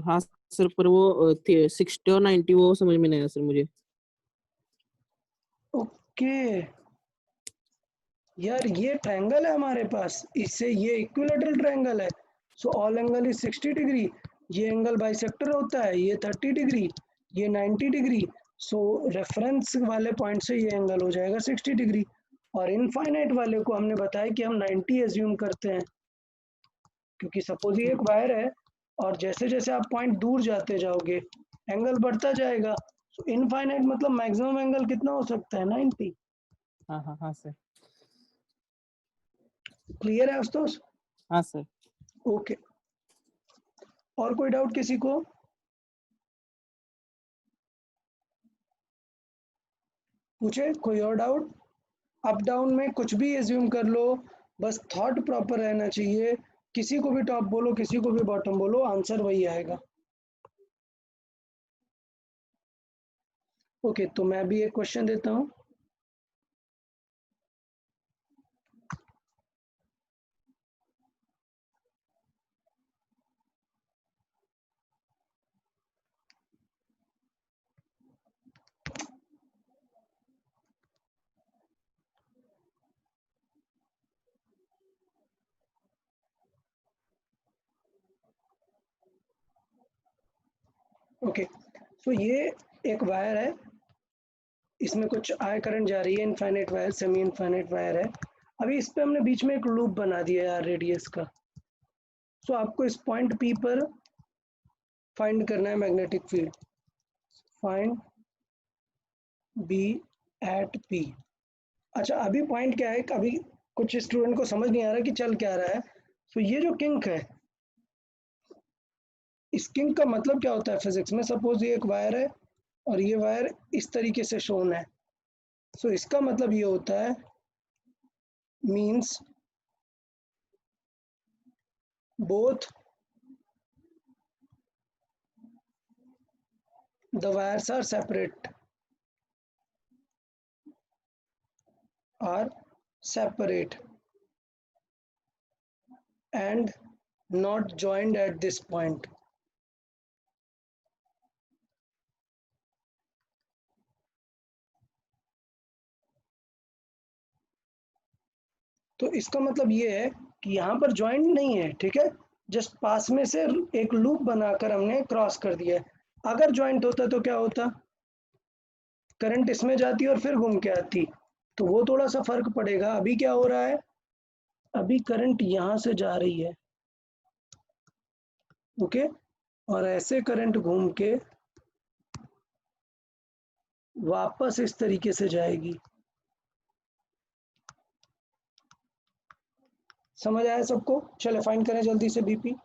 हाँ सर, पर वो 60 और 90 वो समझ में नहीं आया सर मुझे। ओके यार, ये ट्रायंगल है हमारे पास, इससे ये इक्विलेटरल ट्रायंगल है। So all angle is 60 degree. ये एंगल बाइसेक्टर होता है, ये 30 डिग्री, ये 90 डिग्री। सो रेफरेंस वाले पॉइंट से ये एंगल हो जाएगा 60 डिग्री। और इनफाइनाइट वाले को हमने बताया कि हम 90 एज्यूम करते हैं, क्योंकि सपोज ये एक वायर है और जैसे जैसे आप पॉइंट दूर जाते जाओगे एंगल बढ़ता जाएगा। सो इनफाइनाइट मतलब मैक्सिमम एंगल कितना हो सकता है? 90। हाँ हाँ हाँ सर। क्लियर है आशुतोष? हाँ सर। ओके, और कोई डाउट किसी को? पूछे कोई और डाउट? अप डाउन में कुछ भी एज्यूम कर लो, बस थॉट प्रॉपर रहना चाहिए। किसी को भी टॉप बोलो, किसी को भी बॉटम बोलो, आंसर वही आएगा। ओके, तो मैं भी एक क्वेश्चन देता हूँ। ओके, सो ये एक वायर है, इसमें कुछ आई करंट जा रही है, infinite wire, semi infinite wire है। अभी इस पे हमने बीच में एक लूप बना दिया है यार रेडियस का। सो आपको इस पॉइंट पी पर फाइंड करना है magnetic field. Find B at P. अच्छा, अभी पॉइंट क्या है, अभी कुछ स्टूडेंट को समझ नहीं आ रहा कि चल क्या रहा है। तो ये जो किंक है, इस किंक का मतलब क्या होता है फिजिक्स में? सपोज ये एक वायर है और ये वायर इस तरीके से शोन है। सो इसका मतलब ये होता है, means both the wires are separate and not joined at this point. तो इसका मतलब ये है कि यहाँ पर ज्वाइंट नहीं है, ठीक है, जस्ट पास में से एक लूप बनाकर हमने क्रॉस कर दिया है। अगर ज्वाइंट होता तो क्या होता? करंट इसमें जाती और फिर घूम के आती, तो वो थोड़ा सा फर्क पड़ेगा। अभी क्या हो रहा है, अभी करंट यहाँ से जा रही है, ओके, और ऐसे करंट घूम के वापस इस तरीके से जाएगी। समझ आया सबको? चले फाइंड करें जल्दी से बीपी।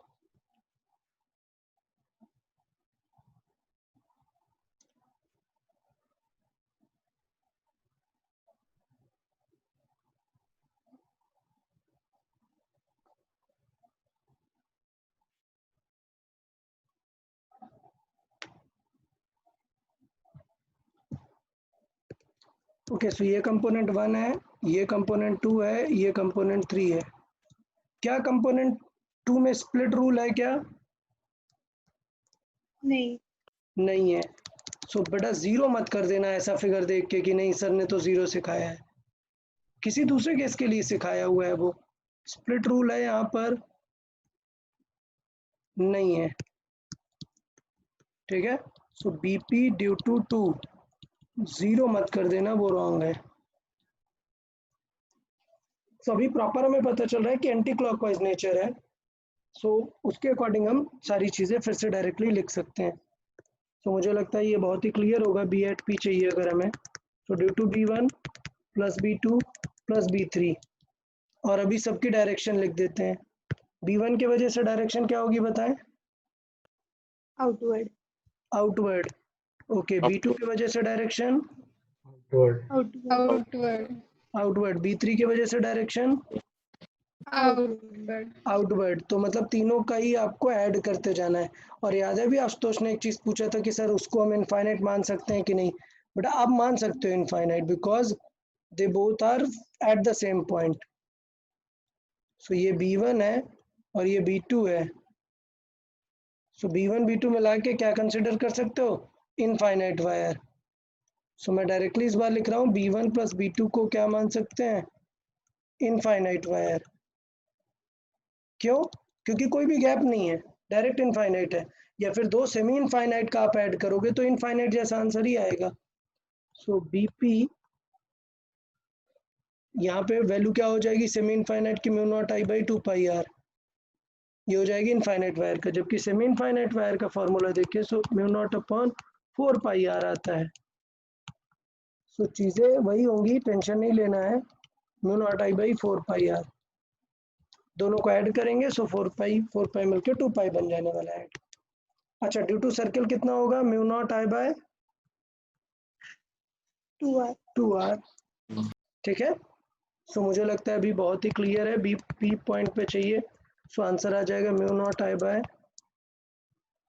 ओके, सो ये कंपोनेंट 1 है, ये कंपोनेंट 2 है, ये कंपोनेंट 3 है। क्या कंपोनेंट 2 में स्प्लिट रूल है क्या? नहीं। नहीं है। सो बेटा जीरो मत कर देना ऐसा फिगर देख के कि नहीं सर ने तो जीरो सिखाया है, किसी दूसरे केस के लिए सिखाया हुआ है वो। स्प्लिट रूल है यहाँ पर नहीं है, ठीक है। सो बीपी ड्यू टू 2 जीरो मत कर देना, वो रॉन्ग है। सो अभी प्रॉपर हमें पता चल रहा है कि एंटी क्लॉकवाइज नेचर है। सो उसके अकॉर्डिंग हम सारी चीज़ें फिर से डायरेक्टली लिख सकते हैं। तो मुझे लगता है ये बहुत ही क्लियर होगा। बी एट पी चाहिए अगर हमें, तो due to B1 plus B2 plus B3, और अभी सबकी डायरेक्शन लिख देते हैं। B1 की वजह से डायरेक्शन क्या होगी बताएं? आउटवर्ड। आउटवर्ड। ओके, B2 की वजह से डायरेक्शन आउटवर्ड आउटवर्ड, B3 की वजह से डायरेक्शन आउटवर्ड आउटवर्ड, तो मतलब तीनों का ही आपको ऐड करते जाना है। और याद है भी आशुतोष ने एक चीज पूछा था कि सर उसको हम इनफाइनाइट मान सकते हैं कि नहीं, बट आप मान सकते हो infinite, because they both are at the same point. So ये B1 है और ये B2 है। सो B1 B2 मिला के क्या कंसिडर कर सकते हो, इनफाइनाइट वायर। सो मैं डायरेक्टली इस बार लिख रहा हूँ B1 प्लस B2 को क्या मान सकते हैं, इनफाइनाइट वायर। क्यों? क्योंकि कोई भी गैप नहीं है, डायरेक्ट इनफाइनाइट है। या फिर दो सेमी इनफाइनाइट का आप ऐड करोगे तो इनफाइनाइट जैसा आंसर ही आएगा। सो BP यहाँ पे वैल्यू क्या हो जाएगी सेमी इनफाइनाइट की, mu naught I by 2 pi R, ये हो जाएगी इनफाइनाइट वायर का। जबकि सेमी इनफाइनाइट वायर का फॉर्मूला देखिए, so mu naught upon 4 pi R आता है। सो चीज़ें वही होंगी, टेंशन नहीं लेना है। Mu naught I by 4 pi R, दोनों को ऐड करेंगे सो 4 पाई मिलकर 2 पाई बन जाने वाला है। अच्छा, ड्यू टू सर्कल कितना होगा, mu naught I bye 2R। ठीक है। सो मुझे लगता है अभी बहुत ही क्लियर है, बी पी पॉइंट पे चाहिए। सो आंसर आ जाएगा mu naught I bye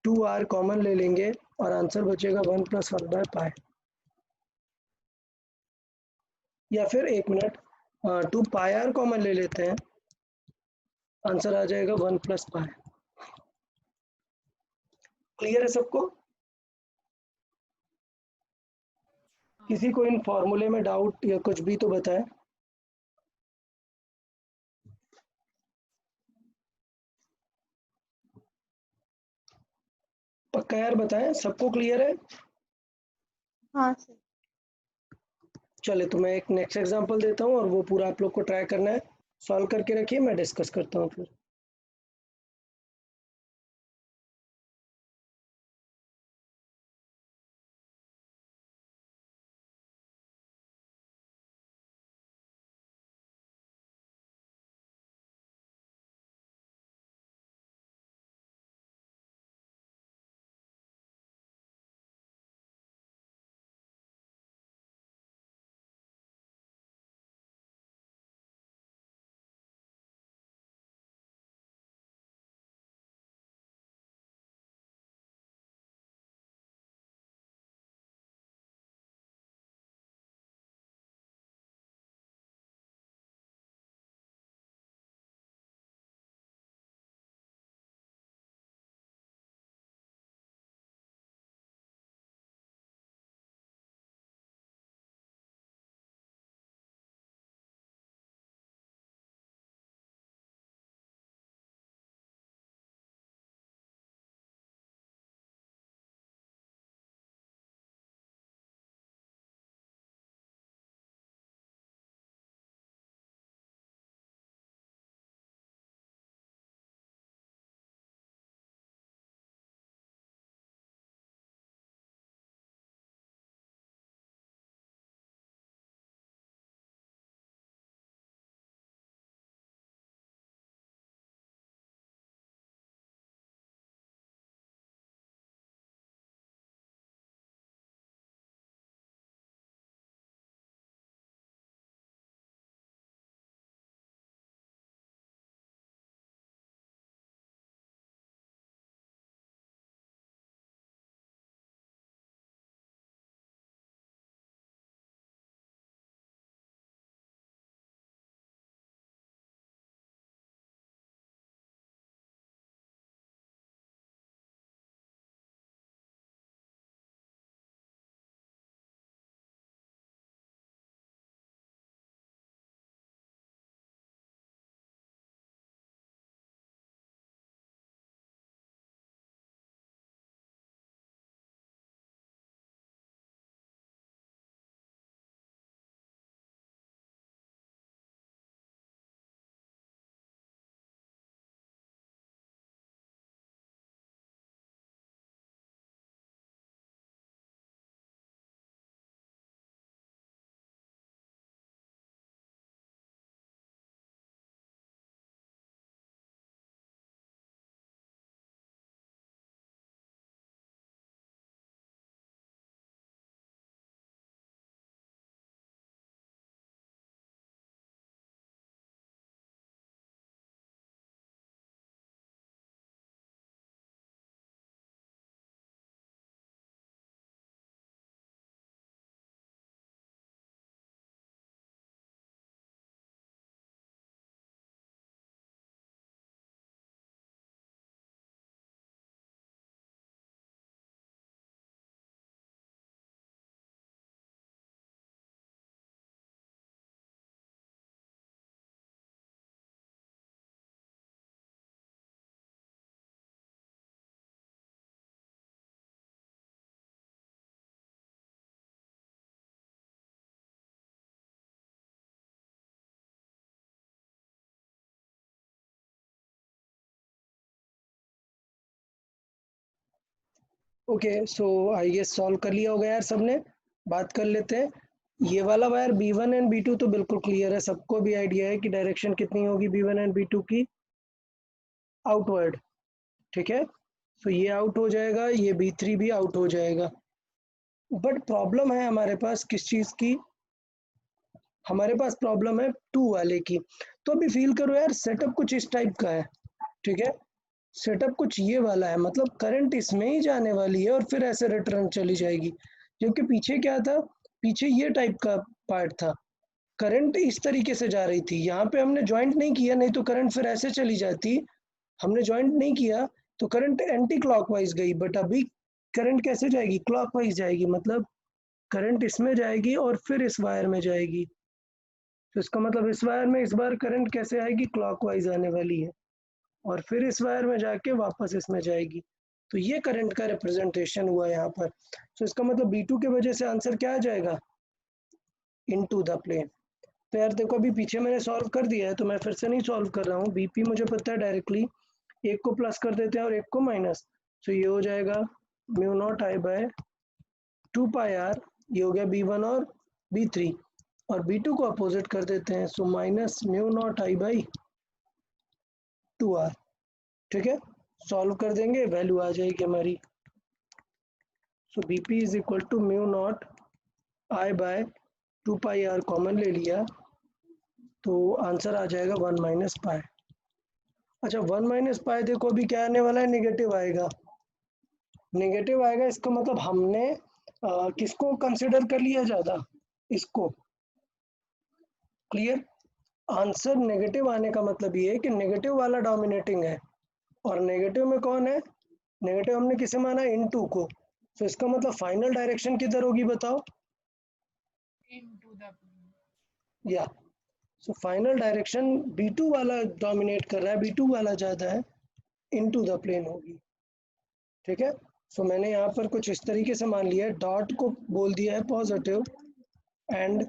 2R, common ले लेंगे और आंसर बचेगा 1+1/पाई। या फिर एक मिनट, 2 पाई आर कॉमन ले लेते हैं, आंसर आ जाएगा 1+पाई। क्लियर है सबको? किसी को इन फॉर्मूले में डाउट या कुछ भी तो बताएं। पक्का यार बताएं, सबको क्लियर है? हाँ सर। चले तो मैं एक नेक्स्ट एग्जांपल देता हूँ और वो पूरा आप लोग को ट्राई करना है, सॉल्व करके रखिए, मैं डिस्कस करता हूँ फिर। Okay, so I guess solve कर लिया होगा यार सबने। बात कर लेते हैं। ये वाला वायर B1 एंड B2 तो बिल्कुल क्लियर है, सबको भी आइडिया है कि डायरेक्शन कितनी होगी B1 एंड B2 की, आउटवर्ड। ठीक है, सो ये आउट हो जाएगा, ये B3 भी आउट हो जाएगा। बट प्रॉब्लम है हमारे पास किस चीज़ की, हमारे पास प्रॉब्लम है 2 वाले की। तो अभी फील करो यार, सेटअप कुछ इस टाइप का है। ठीक है, सेटअप कुछ ये वाला है, मतलब करंट इसमें ही जाने वाली है और फिर ऐसे रिटर्न चली जाएगी। क्योंकि पीछे क्या था, पीछे ये टाइप का पार्ट था, करंट इस तरीके से जा रही थी। यहाँ पे हमने ज्वाइंट नहीं किया, नहीं तो करंट फिर ऐसे चली जाती। हमने ज्वाइंट नहीं किया तो करंट एंटी क्लॉकवाइज गई, बट अभी करंट कैसे जाएगी, क्लॉकवाइज जाएगी। मतलब करंट इसमें जाएगी और फिर इस वायर में जाएगी। तो इसका मतलब इस वायर में इस बार करंट कैसे आएगी, क्लॉकवाइज आने वाली है, और फिर इस वायर में जाके वापस इसमें जाएगी। तो ये करंट का रिप्रेजेंटेशन हुआ यहाँ पर। तो इसका मतलब B2 के वजह से आंसर क्या आ जाएगा, इनटू द प्लेन। तो यार देखो, अभी पीछे मैंने सॉल्व कर दिया है तो मैं फिर से नहीं सॉल्व कर रहा हूँ। BP मुझे पता है डायरेक्टली, एक को प्लस कर देते हैं और एक को माइनस। तो ये हो जाएगा μ0I/2πr, ये हो गया B1 और B3, और B2 को अपोजिट कर देते हैं, सो माइनस μ0I/2r। ठीक है, सॉल्व कर देंगे, वैल्यू आ जाएगी हमारी। So BP is equal to μ0I/2πr, common ले लिया तो आंसर आ जाएगा 1 माइनस पाई। अच्छा, 1 माइनस पाई देखो अभी क्या आने वाला है, नेगेटिव आएगा। नेगेटिव आएगा, इसका मतलब हमने किसको कंसिडर कर लिया ज़्यादा, इसको। क्लियर, आंसर नेगेटिव आने का मतलब ये है कि नेगेटिव वाला डोमिनेटिंग है, और नेगेटिव में कौन है, नेगेटिव हमने किसे माना, इनटू को। तो इसका मतलब फाइनल डायरेक्शन किधर होगी बताओ, into the plane. या सो फाइनल डायरेक्शन B2 वाला डोमिनेट कर रहा है, B2 वाला ज़्यादा है, इनटू द प्लेन होगी। ठीक है, सो मैंने यहाँ पर कुछ इस तरीके से मान लिया है, डॉट को बोल दिया है पॉजिटिव एंड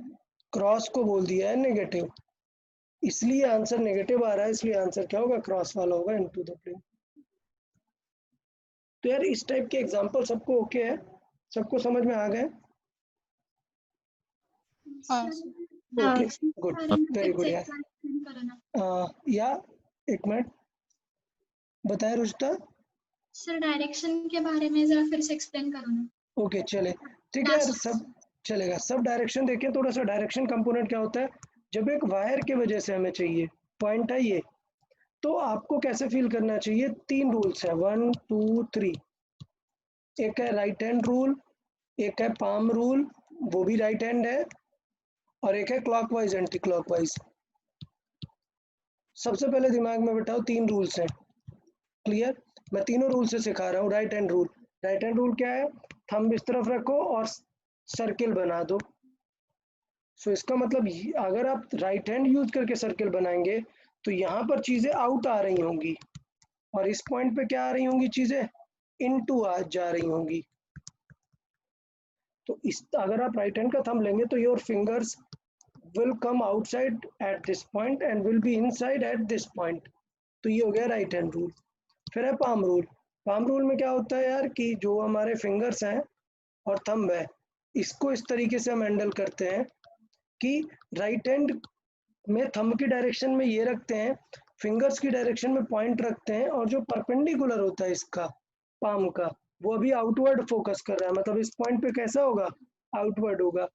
क्रॉस को बोल दिया है नेगेटिव, इसलिए आंसर नेगेटिव आ रहा है, इसलिए आंसर क्या होगा, क्रॉस वाला होगा, इनटू द प्लेन। तो यार इस टाइप के एग्जांपल सबको ओके है, सबको समझ में आ गए। हाँ ओके, गुड, वेरी गुड यार। या एक मिनट, बताए रुचिता। सर डायरेक्शन के बारे में जरा फिर से एक्सप्लेन करो ना। ओके चले, ठीक है यार, सब चलेगा। सब डायरेक्शन देखें थोड़ा सा। डायरेक्शन कंपोनेंट क्या होता है, जब एक वायर के वजह से हमें चाहिए पॉइंट है ये, तो आपको कैसे फील करना चाहिए, 3 रूल्स है, 1 2 3। एक है राइट हैंड रूल, एक है पाम रूल, वो भी राइट हैंड है, और एक है क्लॉकवाइज एंटी क्लॉकवाइज। सबसे पहले दिमाग में बिठाओ, 3 रूल्स हैं। क्लियर, मैं तीनों रूल से सिखा रहा हूँ। Right hand rule, right hand rule क्या है, थंब इस तरफ रखो और सर्किल बना दो। सो इसका मतलब अगर आप राइट हैंड यूज करके सर्किल बनाएंगे तो यहाँ पर चीजें आउट आ रही होंगी, और इस पॉइंट पे क्या आ रही होंगी, चीजें इनटू आ जा रही होंगी। तो इस अगर आप राइट हैंड का थंब लेंगे तो your fingers will come outside at this point and will be inside at this point। तो ये हो गया राइट हैंड रूल। फिर है पाम रूल। पाम रूल में क्या होता है यार, कि जो हमारे फिंगर्स हैं और थंब है, इसको इस तरीके से हम हैंडल करते हैं कि राइट हैंड में थंब की डायरेक्शन में ये रखते हैं, फिंगर्स की डायरेक्शन में पॉइंट रखते हैं, और जो परपेंडिकुलर होता है इसका पाम का, वो अभी आउटवर्ड फोकस कर रहा है, मतलब इस पॉइंट पे कैसा होगा, आउटवर्ड होगा।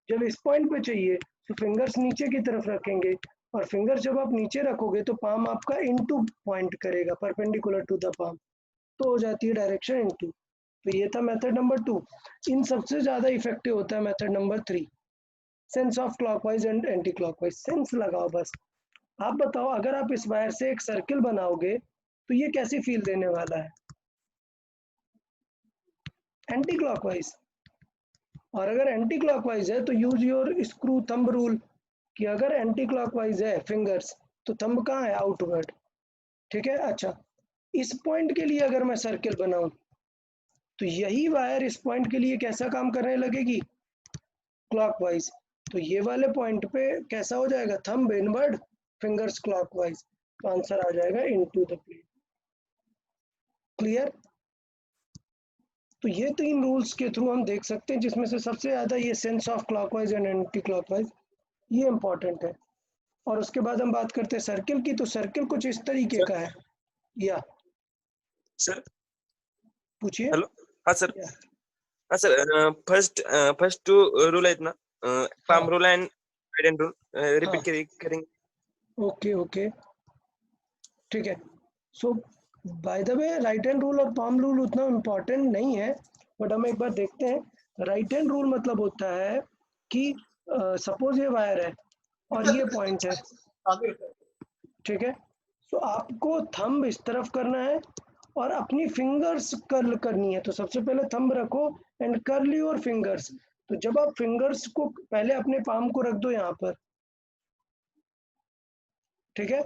जब इस पॉइंट पे चाहिए तो फिंगर्स नीचे की तरफ रखेंगे, और फिंगर्स जब आप नीचे रखोगे तो पाम आपका इनटू पॉइंट करेगा, परपेंडिकुलर टू द पाम, तो हो जाती है डायरेक्शन इनटू। तो ये था मेथड नंबर 2। इन सबसे ज्यादा इफेक्टिव होता है method number 3, sense of clockwise and anti clockwise. Sense लगाओ बस। आप बताओ, अगर आप इस वायर से एक सर्किल बनाओगे तो ये कैसी फील देने वाला है, एंटी क्लॉकवाइज। और अगर एंटी क्लॉकवाइज है तो use your screw thumb rule, कि अगर एंटी क्लॉकवाइज है फिंगर्स तो थंब कहाँ है, आउटवर्ड। ठीक है, अच्छा इस पॉइंट के लिए अगर मैं सर्किल बनाऊं तो यही वायर इस पॉइंट के लिए कैसा काम करने लगेगी, क्लॉकवाइज। तो ये वाले पॉइंट पे कैसा हो जाएगा, थंब इनवर्ड, फिंगर्स क्लॉकवाइज। तो आंसर आ जाएगा इनटू द प्लेन। क्लियर। तो ये 3 रूल्स के थ्रू हम देख सकते हैं, जिसमें से सबसे ज़्यादा ये sense of clockwise and anti clockwise, ये इम्पॉर्टेंट है। और उसके बाद हम बात करते हैं सर्किल की, तो सर्किल कुछ इस तरीके का है। या सर पूछिए। हेलो, हाँ सर, या हाँ सर, फर्स्ट टू रूल आहेत ना, पाम हाँ रूल एंड राइट रूल, हाँ रिपीट करेंगे। ओके ओके ठीक है। So by the way right hand rule और पाम रूल उतना इम्पोर्टेंट नहीं है, बट हम एक बार देखते हैं। राइट हैंड रूल मतलब होता है कि सपोज ये वायर है और ये पॉइंट है, ठीक है। सो आपको थंब इस तरफ करना है और अपनी फिंगर्स कर्ल करनी है। तो सबसे पहले थंब रखो एंड कर्ल योर फिंगर्स। तो जब आप फिंगर्स को पहले अपने पाम को रख दो यहाँ पर, ठीक है।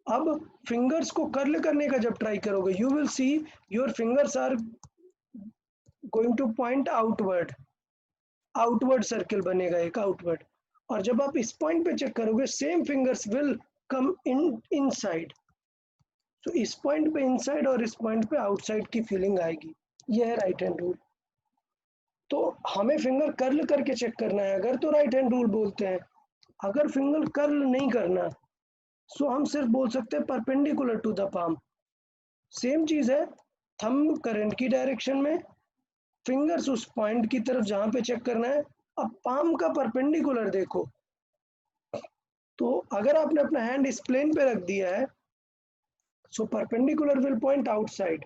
अब फिंगर्स को कर्ल करने का जब ट्राई करोगे, you will see your fingers are going to point outward, outward circle बनेगा एक आउटवर्ड। और जब आप इस पॉइंट पे चेक करोगे, same fingers will come inside. तो इस पॉइंट पे इनसाइड और इस पॉइंट पे आउटसाइड की फीलिंग आएगी। यह है राइट हैंड रूल। तो हमें फिंगर कर्ल करके चेक करना है अगर, तो राइट हैंड रूल बोलते हैं। अगर फिंगर कर्ल नहीं करना, सो हम सिर्फ बोल सकते हैं perpendicular to the palm. Same चीज है, थंब करंट की डायरेक्शन में, फिंगर्स उस पॉइंट की तरफ जहां पे चेक करना है। अब पाम का परपेंडिकुलर देखो, तो अगर आपने अपना हैंड इस प्लेन पे रख दिया है, so perpendicular will point outside.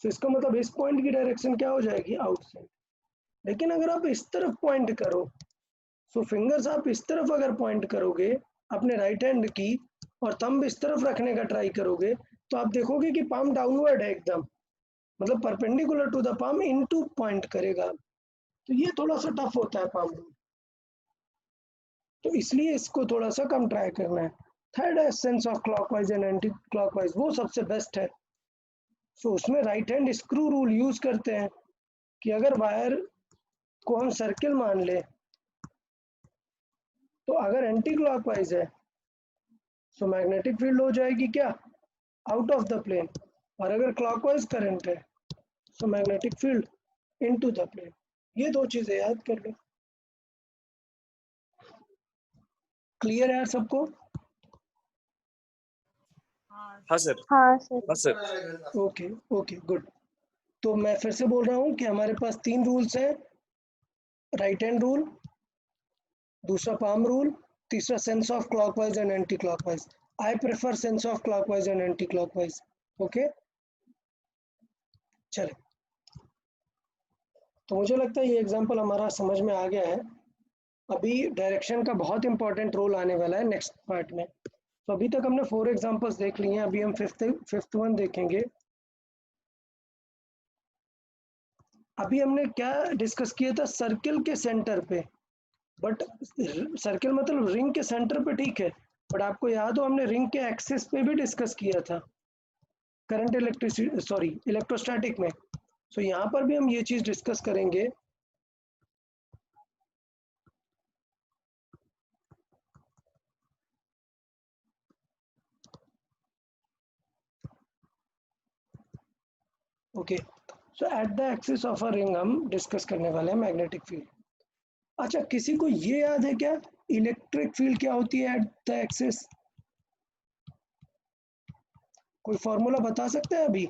So इसका मतलब इस पॉइंट की डायरेक्शन क्या हो जाएगी, आउटसाइड। लेकिन अगर आप इस तरफ पॉइंट करो, सो फिंगर्स आप इस तरफ अगर पॉइंट करोगे अपने राइट हैंड की, और थंब इस तरफ रखने का ट्राई करोगे, तो आप देखोगे कि पाम डाउनवर्ड है एकदम, मतलब perpendicular to the palm into point करेगा। तो ये थोड़ा सा टफ होता है पाम रूल, तो इसलिए इसको थोड़ा सा कम ट्राई करना है। थर्ड है sense of clockwise and anti clockwise, वो सबसे बेस्ट है। सो उसमें right hand screw rule use करते हैं कि अगर वायर को हम सर्किल मान ले, तो अगर एंटी क्लॉकवाइज है, सो मैग्नेटिक फील्ड हो जाएगी क्या, आउट ऑफ द प्लेन। और अगर क्लॉकवाइज करंट है, so magnetic field into the plane. ये दो चीजें याद कर लो। क्लियर है यार सबको? हाँ सर, हाँ सर। हाँ सर। Okay okay good. तो मैं फिर से बोल रहा हूँ कि हमारे पास 3 रूल्स हैं। राइट हैंड रूल, दूसरा पाम रूल, तीसरा sense of clockwise and anti clockwise. I prefer sense of clockwise and anti clockwise. Okay चले, तो मुझे लगता है ये एग्जांपल हमारा समझ में आ गया है। अभी डायरेक्शन का बहुत इंपॉर्टेंट रोल आने वाला है नेक्स्ट पार्ट में। तो अभी तक हमने 4 एग्जांपल्स देख लिए हैं, अभी हम फिफ्थ वन देखेंगे। अभी हमने क्या डिस्कस किया था, सर्किल के सेंटर पे, बट सर्किल मतलब रिंग के सेंटर पे, ठीक है। बट आपको याद हो हमने रिंग के एक्सिस पे भी डिस्कस किया था करंट इलेक्ट्रिसिटी, सॉरी इलेक्ट्रोस्टैटिक में। सो यहाँ पर भी हम ये चीज डिस्कस करेंगे। Okay, so at the axis of a ring हम डिस्कस करने वाले हैं मैग्नेटिक फील्ड। अच्छा, किसी को ये याद है क्या इलेक्ट्रिक फील्ड क्या होती है एट द एक्सिस? कोई फॉर्मूला बता सकता है अभी?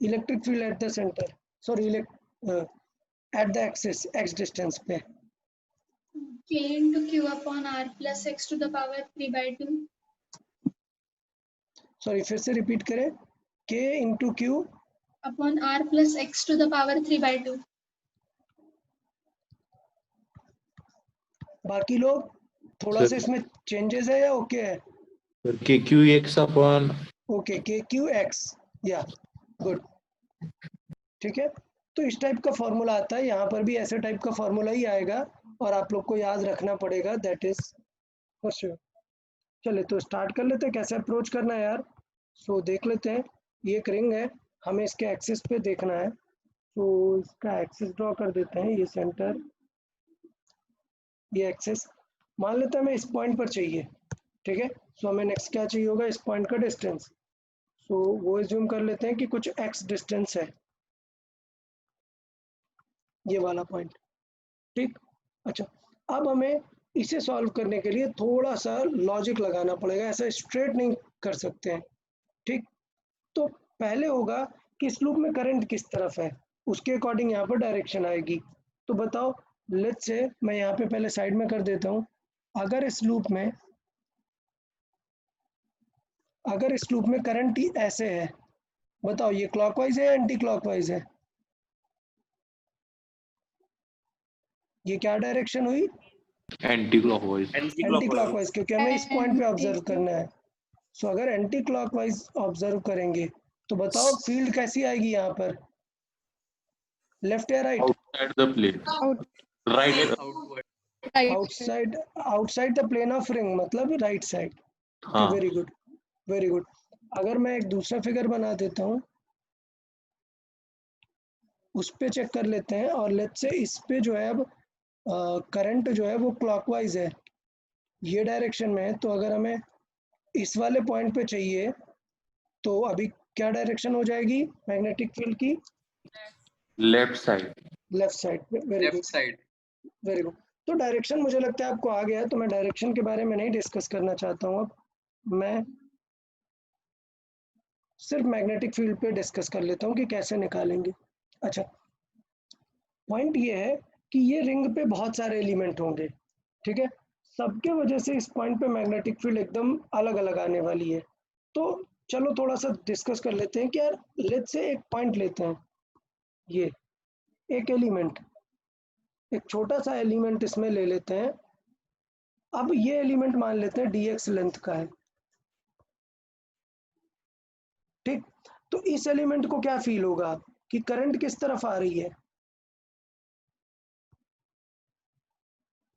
Electric field at the centre, sorry at the axis, x distance पे। K into Q upon R plus X to the power 3/2. Sorry फिर से रिपीट करें, K into Q Upon R plus X to the power 3/2. बाकी लोग थोड़ा sir सा इसमें changes है या ओके है? के क्यू एक्स अपॉन ओके, के क्यू एक्स, या गुड, ठीक है। तो इस टाइप का फॉर्मूला आता है, यहाँ पर भी ऐसे टाइप का फॉर्मूला ही आएगा और आप लोग को याद रखना पड़ेगा, दैट इज फॉर श्योर। चलिए तो स्टार्ट कर लेते हैं, कैसे अप्रोच करना है यार। सो देख लेते हैं, ये एक रिंग है, हमें इसके एक्सिस पे देखना है। तो इसका एक्सिस ड्रॉ कर देते हैं, ये सेंटर, ये एक्सिस मान लेते हैं हमें इस पॉइंट पर चाहिए, ठीक है। सो हमें नेक्स्ट क्या चाहिए होगा, इस पॉइंट का डिस्टेंस। सो वो एज्यूम कर लेते हैं कि कुछ एक्स डिस्टेंस है, ये वाला पॉइंट। ठीक, अच्छा अब हमें इसे सॉल्व करने के लिए थोड़ा सा लॉजिक लगाना पड़ेगा, ऐसा स्ट्रेट नहीं कर सकते हैं। ठीक, तो पहले होगा कि इस लूप में करंट किस तरफ है, उसके अकॉर्डिंग यहाँ पर डायरेक्शन आएगी। तो बताओ, लेट्स से मैं यहाँ पे पहले साइड में कर देता हूँ। अगर इस लूप में करंट ही ऐसे है, बताओ ये क्लॉकवाइज है या एंटी क्लॉकवाइज है? ये क्या डायरेक्शन हुई? Anti clockwise. एंटी क्लॉकवाइज, क्योंकि हमें इस पॉइंट पे ऑब्जर्व करना है। सो अगर एंटी क्लॉकवाइज ऑब्जर्व करेंगे तो बताओ फील्ड कैसी आएगी यहाँ पर, लेफ्ट या right? Outside the plane, Out. Right. Right. Outside the plane of ring, मतलब राइट साइड। हाँ, वेरी गुड, वेरी गुड। अगर मैं एक दूसरा फिगर बना देता हूँ, उस पे चेक कर लेते हैं, और लेट्स से इस पे जो है अब करंट जो है वो क्लॉकवाइज है, ये डायरेक्शन में है। तो अगर हमें इस वाले पॉइंट पे चाहिए तो अभी क्या डायरेक्शन हो जाएगी मैग्नेटिक फील्ड की? Left side. Left side. Very good, very good. तो डायरेक्शन मुझे लगता है आपको आ गया है, तो मैं डायरेक्शन के बारे में नहीं डिस्कस करना चाहता हूँ। अब मैं सिर्फ मैग्नेटिक फील्ड पे डिस्कस कर लेता हूँ कि कैसे निकालेंगे। अच्छा, पॉइंट ये है कि ये रिंग पे बहुत सारे एलिमेंट होंगे, ठीक है, सबके वजह से इस पॉइंट पे मैग्नेटिक फील्ड एकदम अलग अलग आने वाली है। तो चलो थोड़ा सा डिस्कस कर लेते हैं कि यार लेट्स से एक पॉइंट लेते हैं, ये एक एलिमेंट, एक छोटा सा एलिमेंट इसमें ले लेते हैं। अब ये एलिमेंट मान लेते हैं dx लेंथ का है। ठीक, तो इस एलिमेंट को क्या फील होगा कि करंट किस तरफ आ रही है?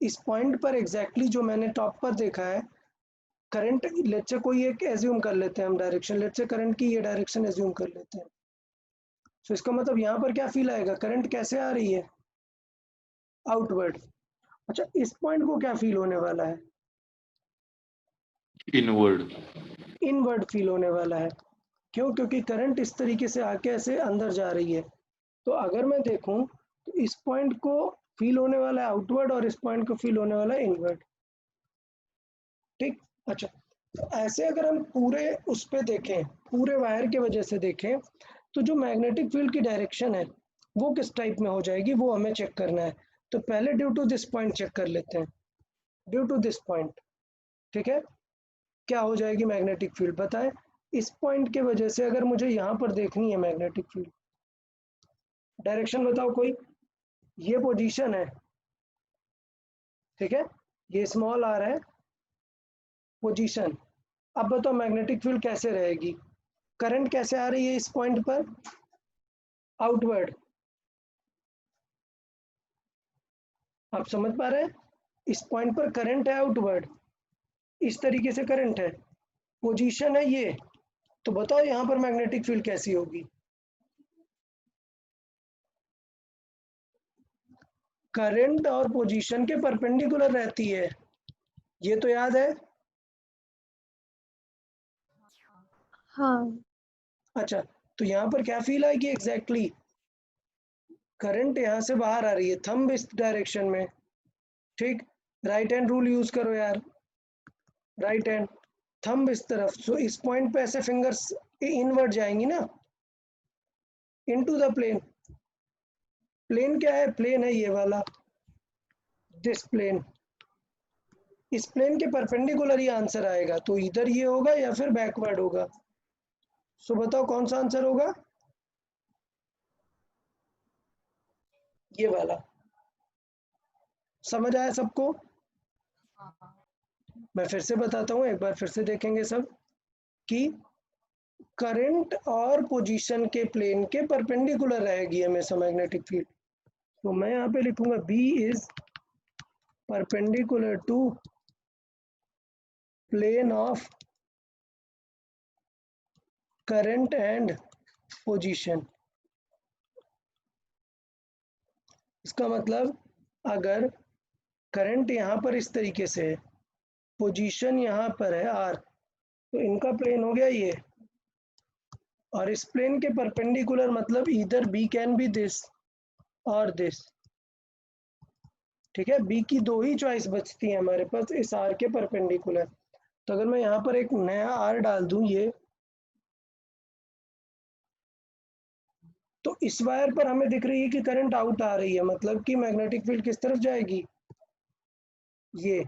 इस पॉइंट पर एग्जैक्टली जो मैंने टॉप पर देखा है, करंट, लेट्स से कोई एक एज्यूम कर लेते हैं हम डायरेक्शन, लेट्स से करंट की ये डायरेक्शन एज्यूम कर लेते हैं। तो इसका मतलब यहाँ पर क्या फील आएगा, करंट कैसे आ रही है? आउटवर्ड। अच्छा, इस पॉइंट को क्या फील होने वाला है? इनवर्ड। इनवर्ड फील होने वाला है। क्यों? क्योंकि करंट इस तरीके से आके ऐसे अंदर जा रही है। तो अगर मैं देखूं तो इस पॉइंट को फील होने वाला है आउटवर्ड और इस पॉइंट को फील होने वाला है इनवर्ड। ठीक, अच्छा, तो ऐसे अगर हम पूरे उस पे देखें, पूरे वायर के वजह से देखें, तो जो मैग्नेटिक फील्ड की डायरेक्शन है वो किस टाइप में हो जाएगी वो हमें चेक करना है। तो पहले due to this point check कर लेते हैं, ड्यू टू दिस पॉइंट। ठीक है, क्या हो जाएगी मैग्नेटिक फील्ड बताएं? इस पॉइंट के वजह से अगर मुझे यहाँ पर देखनी है मैग्नेटिक फील्ड, डायरेक्शन बताओ कोई। ये पोजीशन है, ठीक है, ये स्मॉल आर है पोजीशन। अब बताओ मैग्नेटिक फील्ड कैसे रहेगी, करंट कैसे आ रही है इस पॉइंट पर? आउटवर्ड। आप समझ पा रहे हैं? इस पॉइंट पर करंट है आउटवर्ड, इस तरीके से करंट है, पोजीशन है ये। तो बताओ यहाँ पर मैग्नेटिक फील्ड कैसी होगी? करंट और पोजीशन के परपेंडिकुलर रहती है, ये तो याद है। हाँ। अच्छा, तो यहाँ पर क्या फील आएगी एग्जैक्टली? करंट यहाँ से बाहर आ रही है, थंब इस डायरेक्शन में। ठीक, राइट हैंड रूल यूज करो यार, राइट हैंड, थंब इस तरफ। सो इस पॉइंट पे ऐसे फिंगर्स इनवर्ड जाएंगी ना, इनटू द प्लेन। प्लेन क्या है? प्लेन है ये वाला, दिस प्लेन। इस प्लेन के परपेंडिकुलर ही आंसर आएगा, तो इधर ये होगा या फिर बैकवर्ड होगा। सो बताओ कौन सा आंसर होगा? ये वाला। समझ आया सबको? मैं फिर से बताता हूँ, एक बार फिर से देखेंगे सब कि करंट और पोजीशन के प्लेन के परपेंडिकुलर रहेगी हमेशा मैग्नेटिक फील्ड। तो मैं यहाँ पे लिखूंगा B is perpendicular to plane of current and position. इसका मतलब अगर करंट यहाँ पर इस तरीके से है, पोजीशन यहाँ पर है R, तो इनका प्लेन हो गया ये, और इस प्लेन के परपेंडिकुलर मतलब इधर B कैन बी दिस और दिस। ठीक है, बी की 2 ही चॉइस बचती है हमारे पास इस आर के परपेंडिकुलर। तो अगर मैं यहाँ पर एक नया आर डाल दूं ये, तो इस वायर पर हमें दिख रही है कि करंट आउट आ रही है, मतलब कि मैग्नेटिक फील्ड किस तरफ जाएगी, ये।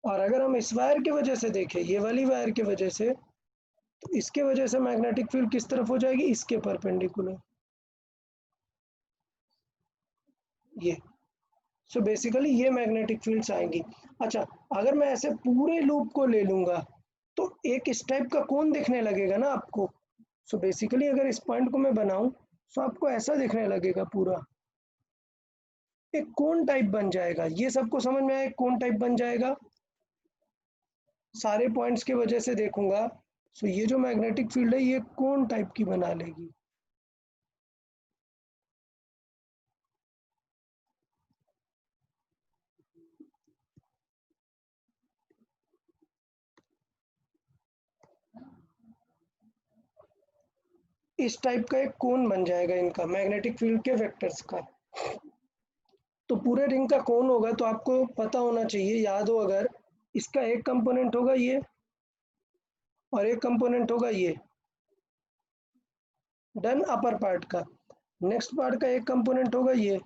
और अगर हम इस वायर की वजह से देखें, ये वाली वायर की वजह से, तो इसके वजह से मैग्नेटिक फील्ड किस तरफ हो जाएगी, इसके परपेंडिकुलर, ये। सो बेसिकली ये मैग्नेटिक फील्ड्स आएंगी। अच्छा, अगर मैं ऐसे पूरे लूप को ले लूंगा तो एक इस टाइप का कोन दिखने लगेगा ना आपको। सो बेसिकली अगर इस पॉइंट को मैं बनाऊं तो आपको ऐसा दिखने लगेगा, पूरा एक कोन टाइप बन जाएगा। ये सबको समझ में आया, एक कोन टाइप बन जाएगा सारे पॉइंट्स की वजह से देखूंगा। सो ये जो मैग्नेटिक फील्ड है ये कोन टाइप की बना लेगी। इस टाइप का एक कोन बन जाएगा इनका, मैग्नेटिक फील्ड के वेक्टर्स का। तो पूरे रिंग का कोन होगा तो आपको पता होना चाहिए, याद हो अगर, इसका एक कंपोनेंट होगा ये और एक कंपोनेंट होगा ये, डन अपर पार्ट का। नेक्स्ट पार्ट का एक कंपोनेंट होगा ये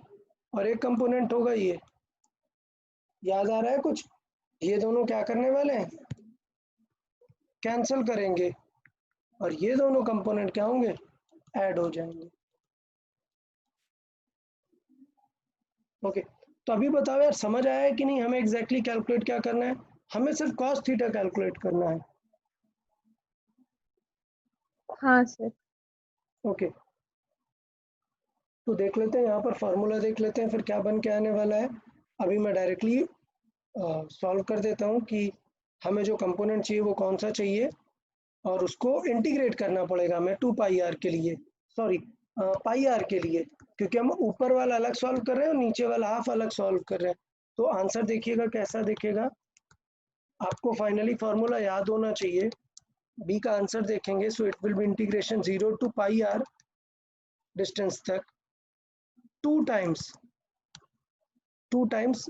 और एक कंपोनेंट होगा ये। याद आ रहा है कुछ? ये दोनों क्या करने वाले हैं, कैंसिल करेंगे और ये दोनों कंपोनेंट क्या होंगे, ऐड हो जाएंगे। ओके, तो अभी बताओ यार, समझ आया है कि नहीं, हमें एग्जैक्टली कैलकुलेट क्या करना है, हमें सिर्फ कॉस थीटा कैलकुलेट करना है। हाँ सर। ओके, तो देख लेते हैं यहाँ पर फॉर्मूला, देख लेते हैं फिर क्या बन के आने वाला है। अभी मैं डायरेक्टली सॉल्व कर देता हूँ कि हमें जो कंपोनेंट चाहिए वो कौन सा चाहिए, और उसको इंटीग्रेट करना पड़ेगा हमें 2 पाई आर के लिए, सॉरी पाई आर के लिए, क्योंकि हम ऊपर वाला अलग सॉल्व कर रहे हैं और नीचे वाला हाफ अलग सॉल्व कर रहे हैं। तो आंसर देखिएगा कैसा दिखेगा, आपको फाइनली फॉर्मूला याद होना चाहिए। बी का आंसर देखेंगे, so it will be integration 0 to pi R distance तक 2 टाइम्स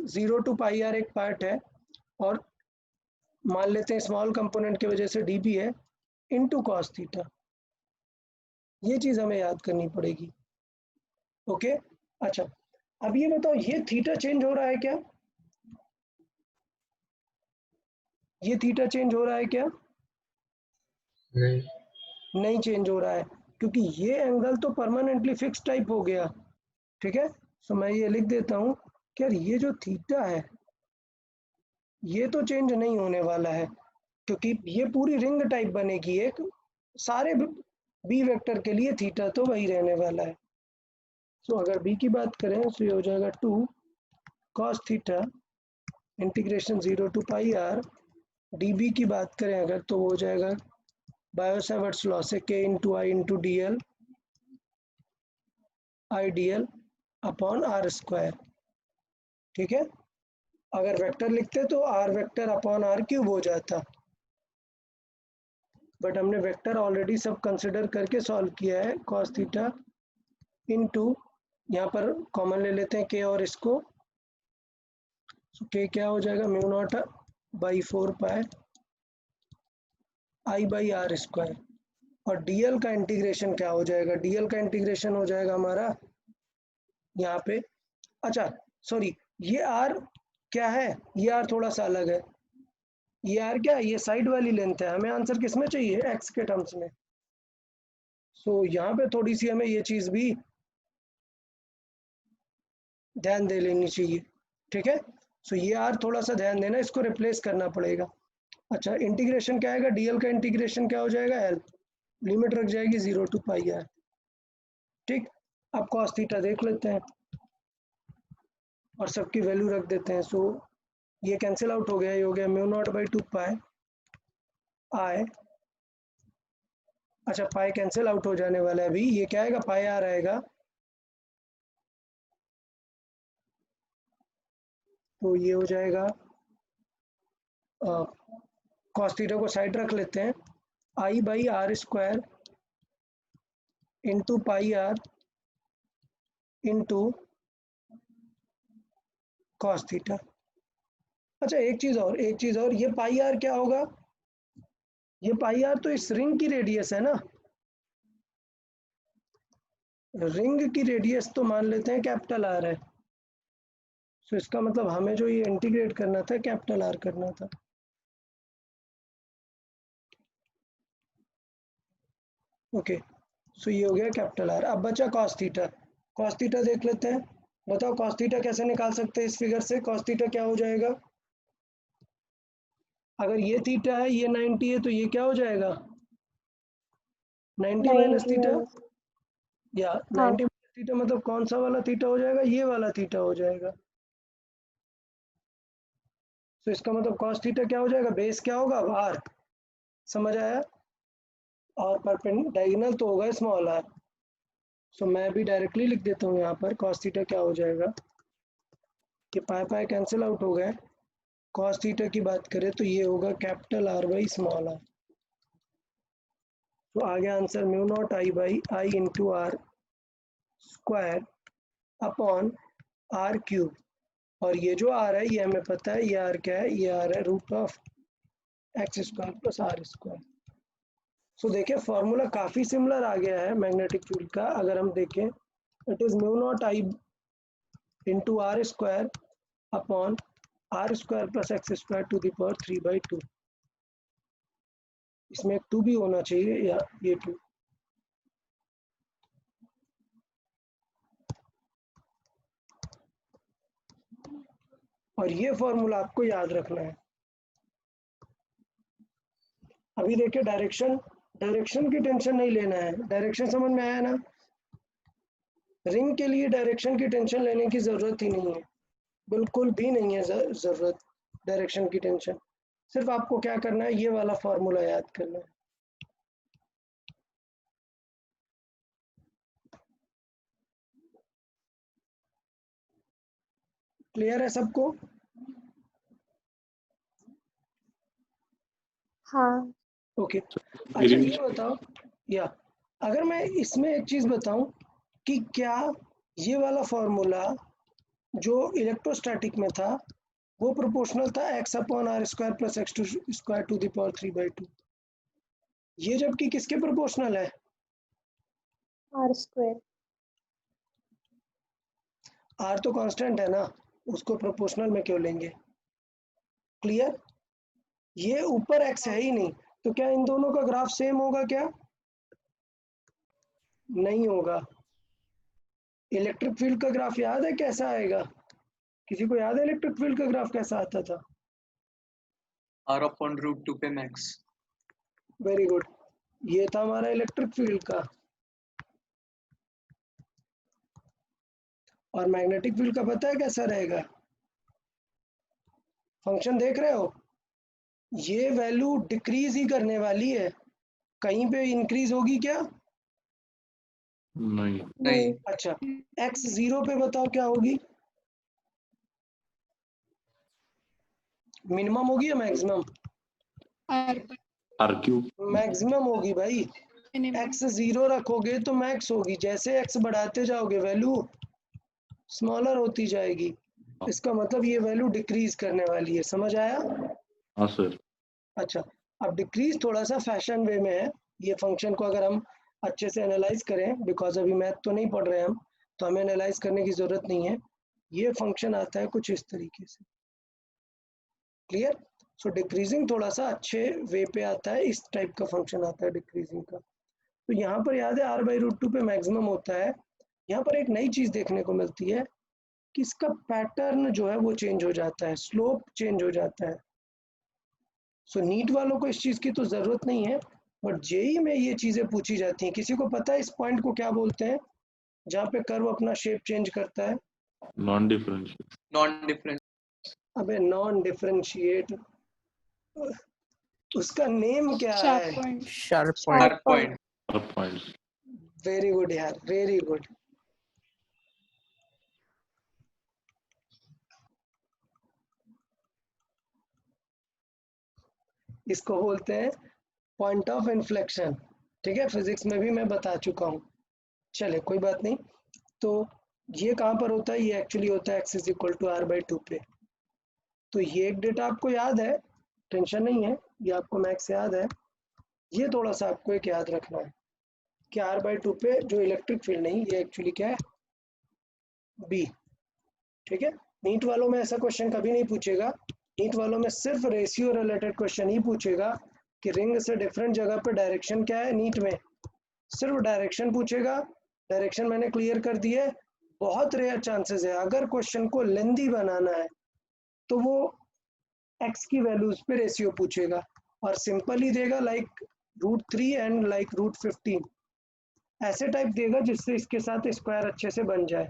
0 टू पाई आर एक पार्ट है, और मान लेते हैं स्मॉल कंपोनेंट की वजह से डी बी है, इनटू कॉस थीटा। ये चीज हमें याद करनी पड़ेगी। ओके, अच्छा अब ये बताओ, ये थीटा चेंज हो रहा है क्या, ये थीटा चेंज हो रहा है क्या? नहीं चेंज हो रहा है, क्योंकि ये एंगल तो परमानेंटली फिक्स टाइप हो गया। ठीक है, सो मैं ये लिख देता हूँ कि यार ये जो थीटा है ये तो चेंज नहीं होने वाला है, क्योंकि ये पूरी रिंग टाइप बनेगी एक, सारे बी वेक्टर के लिए थीटा तो वही रहने वाला है। सो अगर बी की बात करें तो ये हो जाएगा 2 cos theta integration 0 to pi R. D B की बात करें अगर तो वो हो जाएगा बायो-सावर्ट्स लॉ से k into I into D L, I D L upon R square. ठीक है, अगर वेक्टर लिखते तो R vector upon R cube हो जाता, बट हमने वेक्टर ऑलरेडी सब कंसिडर करके सॉल्व किया है। cos थीटा इनटू, यहाँ पर कॉमन ले लेते हैं k और इसको, सो k क्या हो जाएगा, mu naught by 4 pi I by R square. और dl का इंटीग्रेशन क्या हो जाएगा, dl का इंटीग्रेशन हो जाएगा हमारा यहाँ पे, अच्छा सॉरी, ये r क्या है, ये r थोड़ा सा अलग है, ये r क्या है, ये साइड वाली लेंथ है, हमें आंसर किस में चाहिए, x के टर्म्स में। सो यहाँ पे थोड़ी सी हमें ये चीज भी ध्यान दे लेनी चाहिए। ठीक है, सो ये r थोड़ा सा ध्यान देना, इसको रिप्लेस करना पड़ेगा। अच्छा, इंटीग्रेशन क्या आएगा, dl का इंटीग्रेशन क्या हो जाएगा, l, लिमिट रख जाएगी 0 टू पाई आर। ठीक, अब cos थीटा देख लेते हैं और सबकी वैल्यू रख देते हैं। सो ये कैंसिल आउट हो गया, ये हो गया म्यू नॉट बाई 2 पाई आई, अच्छा पाई कैंसिल आउट हो जाने वाला है अभी, ये क्या आएगा, पाई आर आएगा, तो ये हो जाएगा, cos थीटा को साइड रख लेते हैं, I by R square into pi R into cos theta. अच्छा एक चीज और, ये पाई आर क्या होगा? ये पाई आर तो इस रिंग की रेडियस है ना, रिंग की रेडियस तो मान लेते हैं कैपिटल आर है। सो इसका मतलब हमें जो ये इंटीग्रेट करना था कैपिटल आर करना था। ओके, सो ये हो गया कैपिटल आर। अब बचा कॉस थीटा। कॉस थीटा देख लेते हैं। बताओ कॉस थीटा कैसे निकाल सकते हैं इस फिगर से? कॉस थीटा क्या हो जाएगा? अगर ये थीटा है, ये 90 है, तो ये क्या हो जाएगा? 90 माइनस थीटा, या 90 माइनस थीटा मतलब कौन सा वाला थीटा हो जाएगा? ये वाला थीटा हो जाएगा। तो इसका मतलब कॉस थीटा क्या हो जाएगा? बेस क्या होगा? आर। समझ आया? और परपेंडिकुलर तो होगा स्मॉल आर। सो मैं भी डायरेक्टली लिख देता हूँ यहाँ पर कॉस थीटा क्या हो जाएगा। ये पाई पाई कैंसिल आउट हो गए। कॉस थीटा की बात करें तो ये होगा capital R by small R. तो आ गया answer mu naught I by I into R square upon R cube. और ये जो आर है ये हमें पता है, ये आर क्या है? ये आर है root of x square plus R square. So देखिए फॉर्मूला काफ़ी सिमिलर आ गया है मैग्नेटिक फील्ड का। अगर हम देखें, it is mu naught I into R square upon R square plus X square to the power 3/2। इसमें एक 2 भी होना चाहिए, या ये 2। और ये फॉर्मूला आपको याद रखना है। अभी देखिए डायरेक्शन की टेंशन नहीं लेना है। डायरेक्शन समझ में आया ना? रिंग के लिए डायरेक्शन की टेंशन लेने की ज़रूरत ही नहीं है, बिल्कुल भी नहीं है ज़रूरत डायरेक्शन की टेंशन। सिर्फ आपको क्या करना है, ये वाला फॉर्मूला याद करना है। क्लियर है सबको? हाँ। ओके। अच्छा ये बताओ, या अगर मैं इसमें एक चीज़ बताऊं कि क्या ये वाला फॉर्मूला जो इलेक्ट्रोस्टैटिक में था वो प्रोपोर्शनल था X upon R square plus X to square to the power 3/2। ये जबकि किसके प्रोपोर्शनल है? R square. आर तो कांस्टेंट है ना, उसको प्रोपोर्शनल में क्यों लेंगे? क्लियर? ये ऊपर एक्स है ही नहीं, तो क्या इन दोनों का ग्राफ सेम होगा क्या? नहीं होगा। इलेक्ट्रिक फील्ड का ग्राफ याद है कैसा आएगा? किसी को याद है इलेक्ट्रिक फील्ड का ग्राफ कैसा आता था? R/√2 पे मैक्स। वेरी गुड, ये था हमारा इलेक्ट्रिक फील्ड का। और मैग्नेटिक फील्ड का पता है कैसा रहेगा? फंक्शन देख रहे हो, ये वैल्यू डिक्रीज ही करने वाली है, कहीं पे इंक्रीज होगी क्या? नहीं। अच्छा, x 0 पे बताओ क्या होगी? मिनिमम होगी या मैक्सिमम? Are cube. मैक्सिमम होगी भाई। x 0 रखोगे तो मैक्स होगी, जैसे x बढ़ाते जाओगे वैल्यू स्मॉलर होती जाएगी। इसका मतलब ये वैल्यू डिक्रीज करने वाली है। समझ आया? हाँ सर। अच्छा, अब डिक्रीज थोड़ा सा फैशन वे में है। ये फंक्शन को अगर हम अच्छे से एनालाइज करें, बिकॉज अभी मैथ तो नहीं पढ़ रहे हम, तो हमें एनालाइज करने की ज़रूरत नहीं है। ये फंक्शन आता है कुछ इस तरीके से। क्लियर? सो डिक्रीजिंग थोड़ा सा अच्छे वे पे आता है, इस टाइप का फंक्शन आता है डिक्रीजिंग का। तो यहाँ पर याद है r/√2 पे मैक्सिमम होता है। यहाँ पर एक नई चीज़ देखने को मिलती है कि इसका पैटर्न जो है वो चेंज हो जाता है, स्लोप चेंज हो जाता है। सो नीट वालों को इस चीज़ की तो ज़रूरत नहीं है, बट जेई में ये चीज़ें पूछी जाती हैं। किसी को पता है इस पॉइंट को क्या बोलते हैं जहाँ पे कर्व अपना शेप चेंज करता है? Non differential. अबे नॉन डिफरेंशिएट, उसका नेम क्या है? Sharp point. Points. Very good यार, वेरी गुड। इसको बोलते हैं पॉइंट ऑफ इन्फ्लेक्शन। ठीक है, फिजिक्स में भी मैं बता चुका हूँ। चले कोई बात नहीं। तो ये कहाँ पर होता है, ये एक्चुअली होता है x = r/2 पे। तो ये एक डेटा आपको याद है, टेंशन नहीं है, ये आपको मैथ्स याद है। ये थोड़ा सा आपको एक याद रखना है कि r/2 पे जो इलेक्ट्रिक फील्ड नहीं, ये एक्चुअली क्या है, b। ठीक है, नीट वालों में ऐसा क्वेश्चन कभी नहीं पूछेगा। नीट वालों में सिर्फ रेशियो रिलेटेड क्वेश्चन ही पूछेगा कि रिंग से डिफरेंट जगह पे डायरेक्शन क्या है। नीट में सिर्फ डायरेक्शन पूछेगा। डायरेक्शन मैंने क्लियर कर दी है। बहुत रेयर चांसेस है, अगर क्वेश्चन को लेंदी बनाना है तो वो x की वैल्यूज पे रेशियो पूछेगा और सिंपल ही देगा, लाइक √3 एंड लाइक √15 ऐसे टाइप देगा जिससे इसके साथ स्क्वायर अच्छे से बन जाए।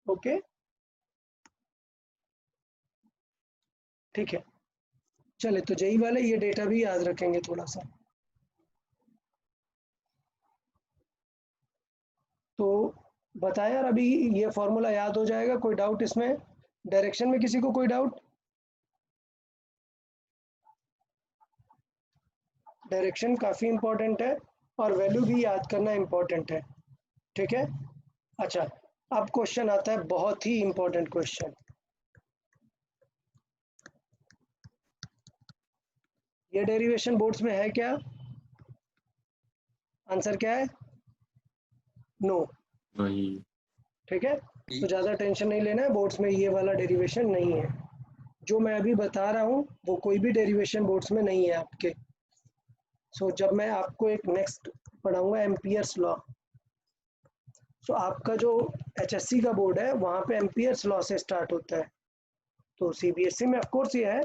ओके ठीक है, चले तो जेई वाले ये डेटा भी याद रखेंगे थोड़ा सा। तो बताया यार, अभी ये फॉर्मूला याद हो जाएगा। कोई डाउट इसमें? डायरेक्शन में किसी को कोई डाउट? डायरेक्शन काफ़ी इंपॉर्टेंट है और वैल्यू भी याद करना इंपॉर्टेंट है। ठीक है, अच्छा अब क्वेश्चन आता है, बहुत ही इंपॉर्टेंट क्वेश्चन। ये डेरिवेशन बोर्ड्स में है क्या? आंसर क्या है? नो। नहीं। ठीक है, तो ज़्यादा टेंशन नहीं लेना है, बोर्ड्स में ये वाला डेरिवेशन नहीं है। जो मैं अभी बता रहा हूँ वो कोई भी डेरिवेशन बोर्ड्स में नहीं है आपके। सो जब मैं आपको एक नेक्स्ट पढ़ाऊंगा एम्पियर्स लॉ, तो आपका जो HSC का बोर्ड है वहाँ पे एम्पियर्स लॉ से स्टार्ट होता है। तो CBSE में ऑफकोर्स ये है,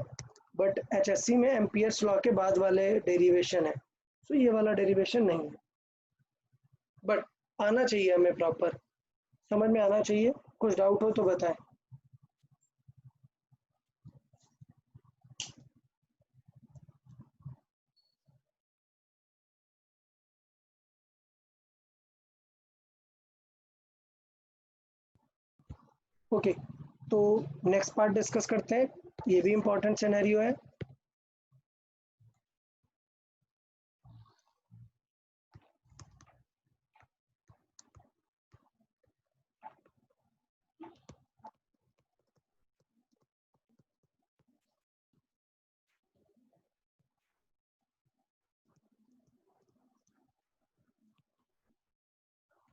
बट HSC में एम्पियर्स लॉ के बाद वाले डेरिवेशन है। तो ये वाला डेरिवेशन नहीं है, बट आना चाहिए हमें, प्रॉपर समझ में आना चाहिए। कुछ डाउट हो तो बताएं। ओके तो नेक्स्ट पार्ट डिस्कस करते हैं। ये भी इंपॉर्टेंट सिनेरियो है।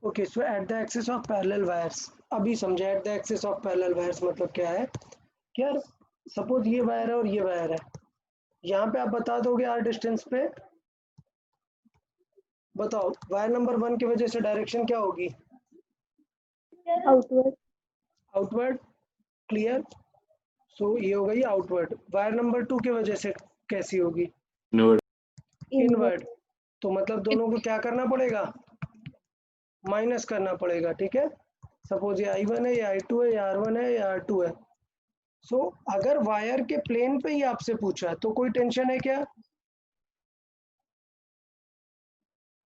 Okay so at the axis of parallel wires, अभी समझे at the axis of parallel wires मतलब क्या है। कि यार सपोज ये वायर है और ये वायर है, यहाँ पे आप बता दोगे आर डिस्टेंस पे, बताओ वायर नंबर 1 की वजह से डायरेक्शन क्या होगी? आउटवर्ड। आउटवर्ड। क्लियर। सो ये हो गई आउटवर्ड। वायर नंबर 2 की वजह से कैसी होगी? इनवर्ड। इनवर्ड। तो मतलब दोनों को क्या करना पड़ेगा? माइनस करना पड़ेगा। ठीक है, सपोज ये I1 है, ये I2 है, ये R1 है, ये R2 है। सो अगर वायर के प्लेन पे ही आपसे पूछा तो कोई टेंशन है क्या?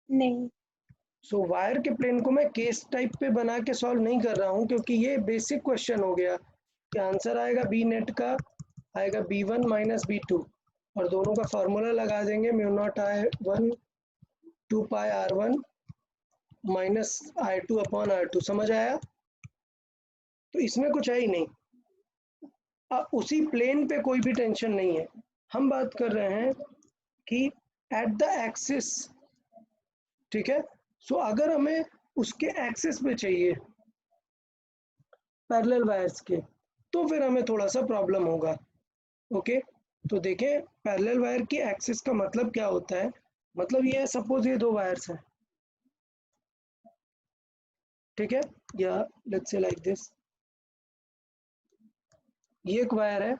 नहीं। सो वायर के प्लेन को मैं केस टाइप पे बना के सॉल्व नहीं कर रहा हूँ, क्योंकि ये बेसिक क्वेश्चन हो गया कि आंसर आएगा बी नेट का आएगा B1 - B2 और दोनों का फॉर्मूला लगा देंगे μ0I1 2πr1 -I2/R2। समझ आया? तो इसमें कुछ है ही नहीं। उसी प्लेन पे कोई भी टेंशन नहीं है। हम बात कर रहे हैं कि एट द एक्सिस। ठीक है, सो अगर हमें उसके एक्सिस पे चाहिए पैरेलल वायर्स के, तो फिर हमें थोड़ा सा प्रॉब्लम होगा। ओके, तो देखें पैरेलल वायर की एक्सिस का मतलब क्या होता है। मतलब ये है, सपोज ये 2 वायर्स हैं। ठीक है, या लेट्स से लाइक दिस, ये एक वायर है,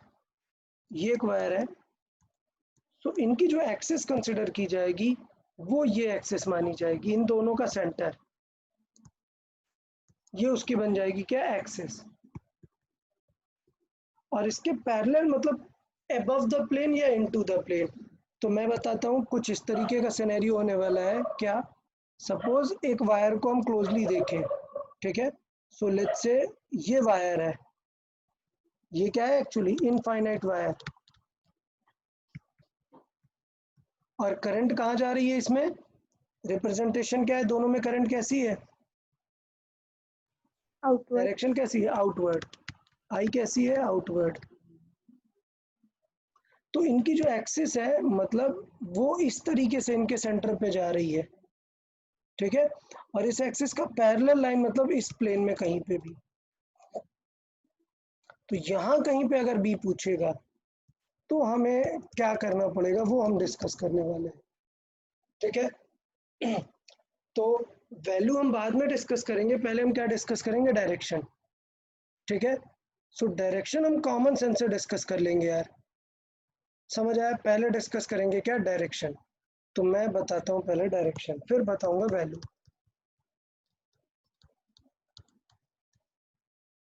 ये एक वायर है। तो इनकी जो एक्सिस कंसिडर की जाएगी वो ये एक्सिस मानी जाएगी। इन दोनों का सेंटर, ये उसकी बन जाएगी क्या? एक्सिस। और इसके पैरेलल मतलब अबव द प्लेन या इनटू द प्लेन। तो मैं बताता हूँ, कुछ इस तरीके का सिनेरियो होने वाला है। क्या? सपोज एक वायर को हम क्लोजली देखें। ठीक है, सो लेट्स से ये वायर है, ये क्या है एक्चुअली? Infinite wire. और करंट कहाँ जा रही है इसमें? रिप्रेजेंटेशन क्या है दोनों में? करंट कैसी है? आउटवर्ड डायरेक्शन कैसी है? आउटवर्ड। आई कैसी है? आउटवर्ड। तो इनकी जो एक्सिस है मतलब वो इस तरीके से इनके सेंटर पे जा रही है, ठीक है। और इस एक्सिस का पैरेलल लाइन मतलब इस प्लेन में कहीं पे भी। तो यहाँ कहीं पे अगर बी पूछेगा तो हमें क्या करना पड़ेगा वो हम डिस्कस करने वाले हैं, ठीक है। तो वैल्यू हम बाद में डिस्कस करेंगे, पहले हम क्या डिस्कस करेंगे? डायरेक्शन, ठीक है। सो डायरेक्शन हम कॉमन सेंस से डिस्कस कर लेंगे यार, समझ आया? पहले डिस्कस करेंगे क्या? डायरेक्शन। तो मैं बताता हूँ पहले डायरेक्शन, फिर बताऊंगा वैल्यू।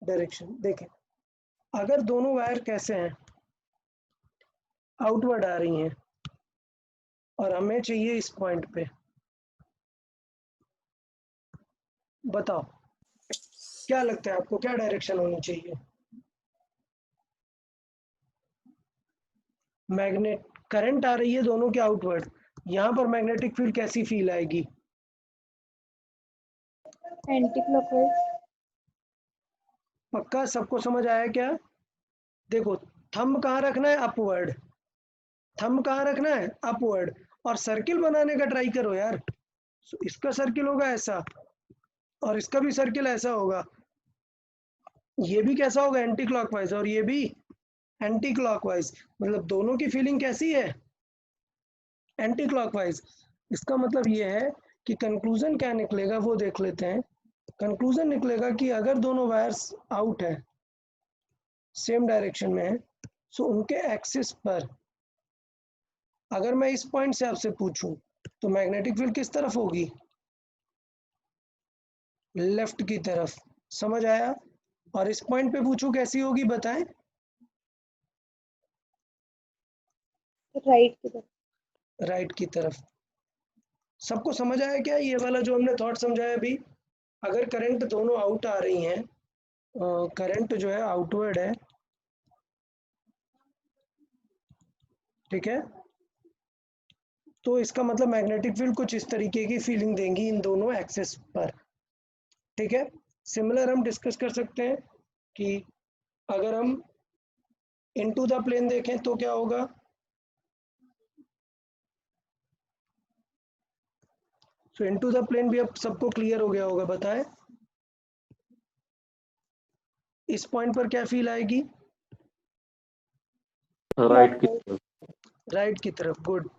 डायरेक्शन देखें, अगर दोनों वायर कैसे हैं? आउटवर्ड आ रही हैं और हमें चाहिए इस पॉइंट पे, बताओ क्या लगता है आपको, क्या डायरेक्शन होनी चाहिए? मैग्नेट करंट आ रही है दोनों के आउटवर्ड, यहाँ पर मैग्नेटिक फील्ड कैसी फील आएगी? Anti clockwise. पक्का सबको समझ आया क्या? देखो थंब कहाँ रखना है? अपवर्ड। थंब कहाँ रखना है? अपवर्ड। और सर्किल बनाने का ट्राई करो यार। इसका सर्किल होगा ऐसा और इसका भी सर्किल ऐसा होगा, ये भी कैसा होगा? एंटी क्लॉकवाइज, और ये भी एंटी क्लॉकवाइज। मतलब दोनों की फीलिंग कैसी है? Anti clockwise. इसका मतलब ये है कि कंक्लूजन क्या निकलेगा वो देख लेते हैं। कंक्लूजन निकलेगा कि अगर दोनों वायर्स आउट है, सेम डायरेक्शन में है, सो उनके एक्सिस पर अगर मैं इस पॉइंट से आपसे पूछूं तो मैग्नेटिक फील्ड किस तरफ होगी? लेफ्ट की तरफ। समझ आया? और इस पॉइंट पे पूछूं कैसी होगी बताएं? राइट की तरफ। राइट की तरफ। सबको समझ आया क्या ये वाला जो हमने थॉट समझाया अभी? अगर करंट दोनों आउट आ रही हैं, करंट जो है आउटवर्ड है, ठीक है, तो इसका मतलब मैग्नेटिक फील्ड कुछ इस तरीके की फीलिंग देंगी इन दोनों एक्सिस पर, ठीक है। सिमिलर हम डिस्कस कर सकते हैं कि अगर हम इनटू द प्लेन देखें तो क्या होगा? सो इनटू द प्लेन भी अब सबको क्लियर हो गया होगा, बताएं इस पॉइंट पर क्या फील आएगी? राइट की तरफ। राइट की तरफ, गुड।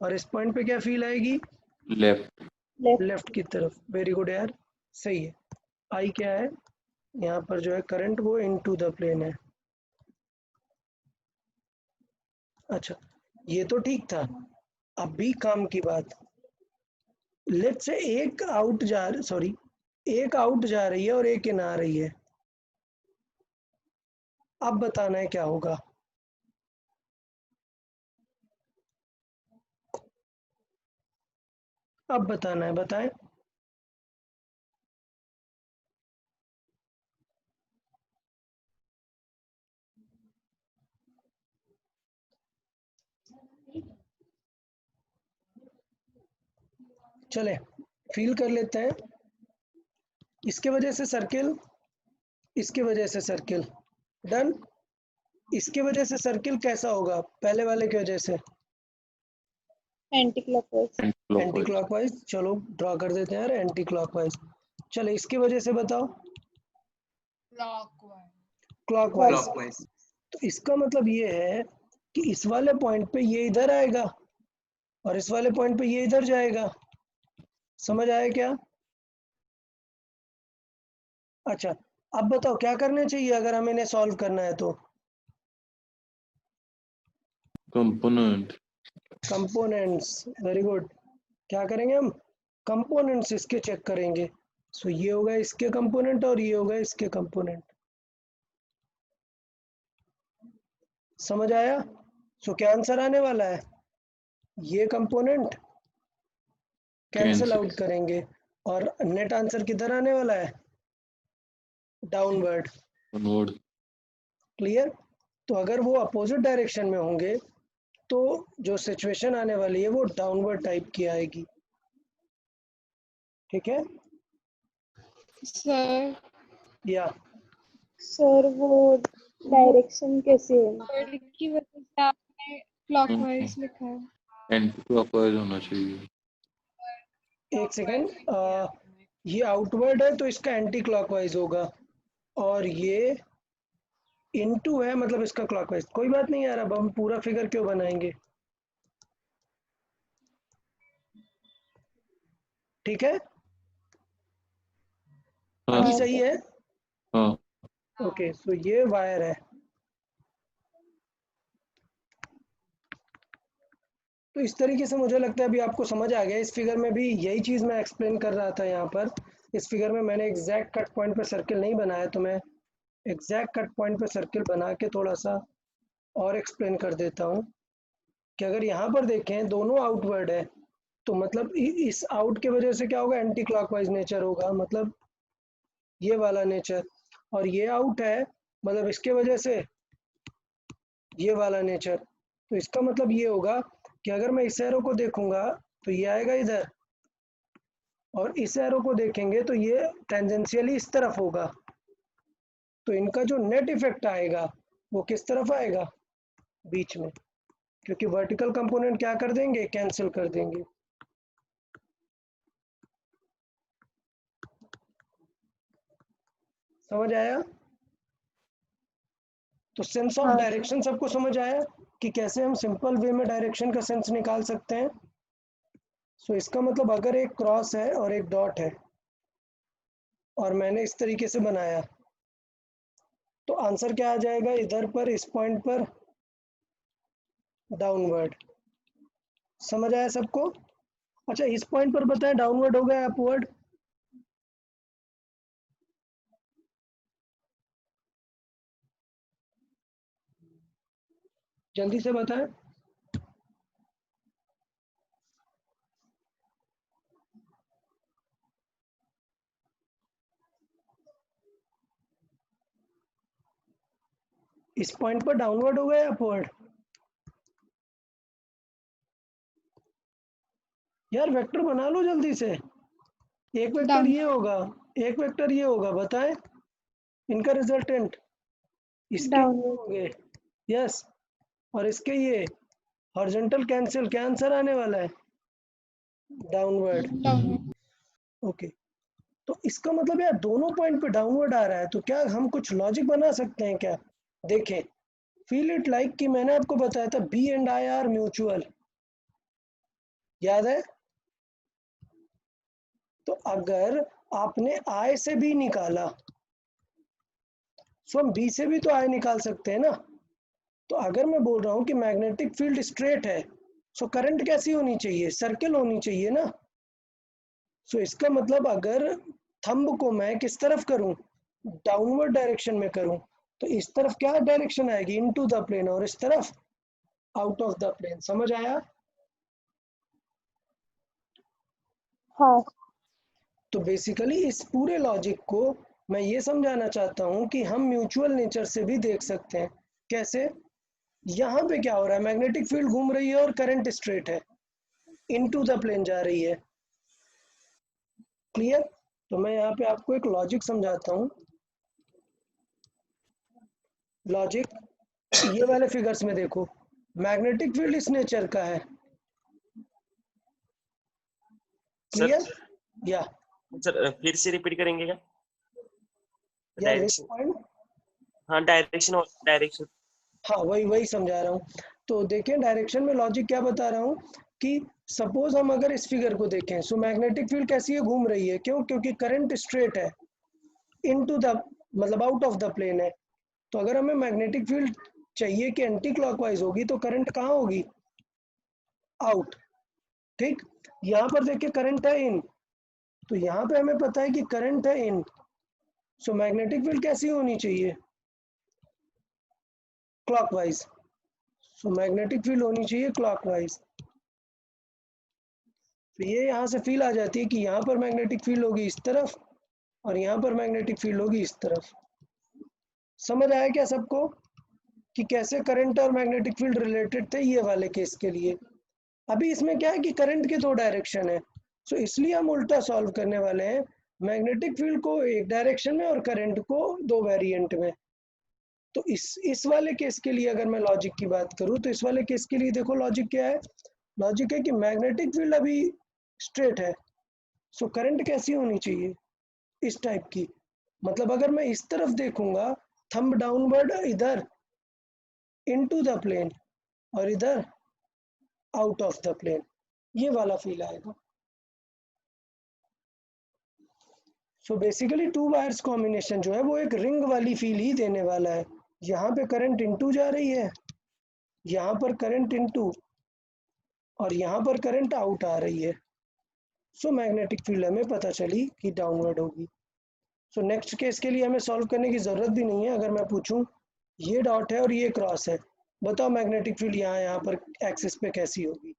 और इस पॉइंट पे क्या फील आएगी? लेफ्ट। लेफ्ट। लेफ्ट की तरफ, वेरी गुड यार, सही है। आई क्या है यहाँ पर जो है करंट, वो इनटू द प्लेन है। अच्छा ये तो ठीक था। अब भी काम की बात, लेट्स से एक आउट जा सॉरी एक आउट जा रही है और एक इन आ रही है, अब बताना है क्या होगा? अब बताना है, बताएं। चले फील कर लेते हैं। इसके वजह से सर्किल, इसके वजह से सर्किल, डन। इसके वजह से सर्किल कैसा होगा? पहले वाले की वजह से एंटी क्लॉकवाइज। Anti clockwise. चलो ड्रॉ कर देते हैं यार, एंटी क्लॉकवाइज। चलो इसकी वजह से बताओ। क्लॉकवाइज। तो इसका मतलब ये है कि इस वाले पॉइंट पे ये इधर आएगा और इस वाले पॉइंट पे ये इधर जाएगा। समझ आया क्या? अच्छा अब बताओ क्या करना चाहिए अगर हमें इन्हें सॉल्व करना है तो? कंपोनेंट। Components, very good. क्या करेंगे हम? कंपोनेंट्स इसके चेक करेंगे। सो ये होगा इसके कंपोनेंट और ये होगा इसके कंपोनेंट। समझ आया? सो क्या आंसर आने वाला है? ये कंपोनेंट कैंसिल आउट करेंगे और नेट आंसर किधर आने वाला है? डाउनवर्ड। क्लियर? तो अगर वो अपोजिट डायरेक्शन में होंगे तो जो सिचुएशन आने वाली है वो डाउनवर्ड टाइप की आएगी, ठीक है। सर या सर वो डायरेक्शन कैसे है? वर्ड की वजह से आपने क्लॉकवाइज लिखा है। एंटी क्लॉकवाइज होना चाहिए। एक सेकेंड, ये आउटवर्ड है तो इसका एंटी क्लॉकवाइज होगा, और ये इनटू है मतलब इसका क्लॉकवाइज। कोई बात नहीं यार, अब हम पूरा फिगर क्यों बनाएंगे, ठीक है, हाँ अभी हाँ सही सर। है। हाँ ओके, सो ये वायर है, तो इस तरीके से मुझे लगता है अभी आपको समझ आ गया। इस फिगर में भी यही चीज़ मैं एक्सप्लेन कर रहा था यहाँ पर। इस फिगर में मैंने एग्जैक्ट कट पॉइंट पे सर्किल नहीं बनाया, तो मैं एग्जैक्ट कट पॉइंट पे सर्किल बना के थोड़ा सा और एक्सप्लेन कर देता हूँ कि अगर यहाँ पर देखें दोनों आउटवर्ड है, तो मतलब इस आउट के वजह से क्या होगा, एंटी क्लॉकवाइज नेचर होगा, मतलब ये वाला नेचर, और ये आउट है मतलब इसके वजह से ये वाला नेचर। तो इसका मतलब ये होगा कि अगर मैं इस एरो को देखूंगा तो ये आएगा इधर, और इस एरो को देखेंगे तो ये टेंजेंशियली इस तरफ होगा। तो इनका जो नेट इफेक्ट आएगा वो किस तरफ आएगा, बीच में, क्योंकि वर्टिकल कंपोनेंट क्या कर देंगे, कैंसिल कर देंगे। समझ आया? तो सेंस ऑफ हाँ सर। डायरेक्शन सबको समझ आया कि कैसे हम सिंपल वे में डायरेक्शन का सेंस निकाल सकते हैं। सो इसका मतलब अगर एक क्रॉस है और एक डॉट है और मैंने इस तरीके से बनाया, तो आंसर क्या आ जाएगा, इधर पर इस पॉइंट पर डाउनवर्ड। समझ आया सबको? अच्छा, इस पॉइंट पर बताएं डाउनवर्ड होगा या अपवर्ड? जल्दी से बताएं। इस पॉइंट पर डाउनवर्ड होगा या अपवर्ड? यार वेक्टर बना लो जल्दी से। एक वेक्टर डाउन ये होगा, एक वेक्टर ये होगा, बताएं इनका रिजल्टेंट। इसके ये डाउनवर्ड। होंगे, यस, और इसके ये हॉरिजॉन्टल कैंसिल, क्या आंसर आने वाला है, डाउनवर्ड। डाउन ओके, तो इसका मतलब यार दोनों पॉइंट पे डाउनवर्ड आ रहा है, तो क्या हम कुछ लॉजिक बना सकते हैं क्या? देखें, फील इट लाइक कि मैंने आपको बताया था B and I R mutual, याद है? तो अगर आपने आई से बी निकाला, सो हम बी से भी तो आई निकाल सकते हैं ना। तो अगर मैं बोल रहा हूँ कि मैग्नेटिक फील्ड स्ट्रेट है, सो करंट कैसी होनी चाहिए, सर्किल होनी चाहिए ना। सो इसका मतलब अगर थंब को मैं किस तरफ करूं, डाउनवर्ड डायरेक्शन में करूं, तो इस तरफ क्या डायरेक्शन आएगी, इनटू द प्लेन, और इस तरफ आउट ऑफ द प्लेन। समझ आया? हाँ तो बेसिकली इस पूरे लॉजिक को मैं ये समझाना चाहता हूँ कि हम म्यूचुअल नेचर से भी देख सकते हैं। कैसे? यहाँ पे क्या हो रहा है, मैग्नेटिक फील्ड घूम रही है और करंट स्ट्रेट है, इनटू द प्लेन जा रही है। क्लियर? तो मैं यहाँ पे आपको एक लॉजिक समझाता हूँ। लॉजिक ये वाले फिगर्स में देखो, मैग्नेटिक फील्ड इस नेचर का है। Sir clear? या सर फिर से रिपीट करेंगे क्या? या दिस डायरेक्शन, पॉइंट, हाँ डायरेक्शन और डायरेक्शन। हाँ वही वही समझा रहा हूँ। तो देखें डायरेक्शन में लॉजिक क्या बता रहा हूँ कि सपोज हम अगर इस फिगर को देखें, सो मैग्नेटिक फील्ड कैसी है, घूम रही है। क्यों? क्योंकि करंट स्ट्रेट है, इनटू द मतलब आउट ऑफ द प्लेन है। तो अगर हमें मैग्नेटिक फील्ड चाहिए कि एंटी क्लॉकवाइज होगी, तो करंट कहाँ होगी, आउट। ठीक, यहाँ पर देखिए करंट है इन, तो यहाँ पे हमें पता है कि करंट है इन, सो मैग्नेटिक फील्ड कैसी होनी चाहिए, क्लॉकवाइज। सो मैग्नेटिक फील्ड होनी चाहिए क्लॉकवाइज। तो ये यहाँ से फील आ जाती है कि यहाँ पर मैग्नेटिक फील्ड होगी इस तरफ, और यहाँ पर मैग्नेटिक फील्ड होगी इस तरफ। समझ आया क्या सबको कि कैसे करंट और मैग्नेटिक फील्ड रिलेटेड थे ये वाले केस के लिए? अभी इसमें क्या है कि करंट के दो डायरेक्शन है, सो इसलिए हम उल्टा सॉल्व करने वाले हैं। मैग्नेटिक फील्ड को एक डायरेक्शन में और करंट को दो वेरिएंट में। तो इस वाले केस के लिए अगर मैं लॉजिक की बात करूं तो इस वाले केस के लिए देखो लॉजिक क्या है, लॉजिक है कि मैग्नेटिक फील्ड अभी स्ट्रेट है, सो करंट कैसी होनी चाहिए, इस टाइप की। मतलब अगर मैं इस तरफ देखूंगा, थंब डाउनवर्ड इधर इनटू द प्लेन और इधर आउट ऑफ द प्लेन, ये वाला फील आएगा। So basically to wires combination जो है वो एक रिंग वाली फील ही देने वाला है। यहाँ पे करंट इनटू जा रही है, यहाँ पर करंट इनटू, और यहाँ पर करंट आउट आ रही है। सो मैग्नेटिक फील्ड हमें पता चली कि डाउनवर्ड होगी। सो नेक्स्ट केस के लिए हमें सॉल्व करने की जरूरत भी नहीं है। अगर मैं पूछूं ये डॉट है और ये क्रॉस है, बताओ मैग्नेटिक फील्ड यहाँ पर एक्सिस पे कैसी होगी।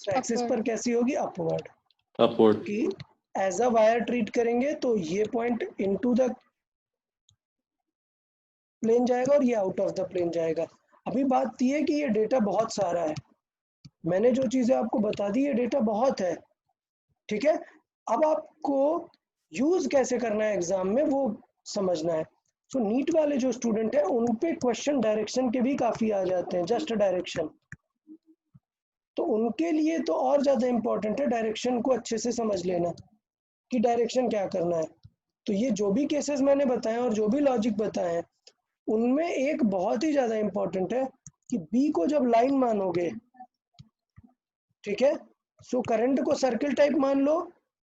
एक्सिस पर कैसी होगी, अपवर्ड। अपवर्ड। कि एज अ वायर ट्रीट करेंगे तो ये पॉइंट इनटू द प्लेन जाएगा और ये आउट ऑफ द प्लेन जाएगा। अभी बात ये है कि ये डेटा बहुत सारा है, मैंने जो चीजें आपको बता दी ये डेटा बहुत है, ठीक है। अब आपको यूज कैसे करना है एग्जाम में वो समझना है। सो नीट वाले जो स्टूडेंट है उन पे क्वेश्चन डायरेक्शन के भी काफी आ जाते हैं, जस्ट डायरेक्शन। तो उनके लिए तो और ज्यादा इंपॉर्टेंट है डायरेक्शन को अच्छे से समझ लेना कि डायरेक्शन क्या करना है। तो ये जो भी केसेस मैंने बताए और जो भी लॉजिक बताए हैं उनमें एक बहुत ही ज्यादा इंपॉर्टेंट है कि बी को जब लाइन मानोगे, ठीक है, सो करंट को सर्किल टाइप मान लो,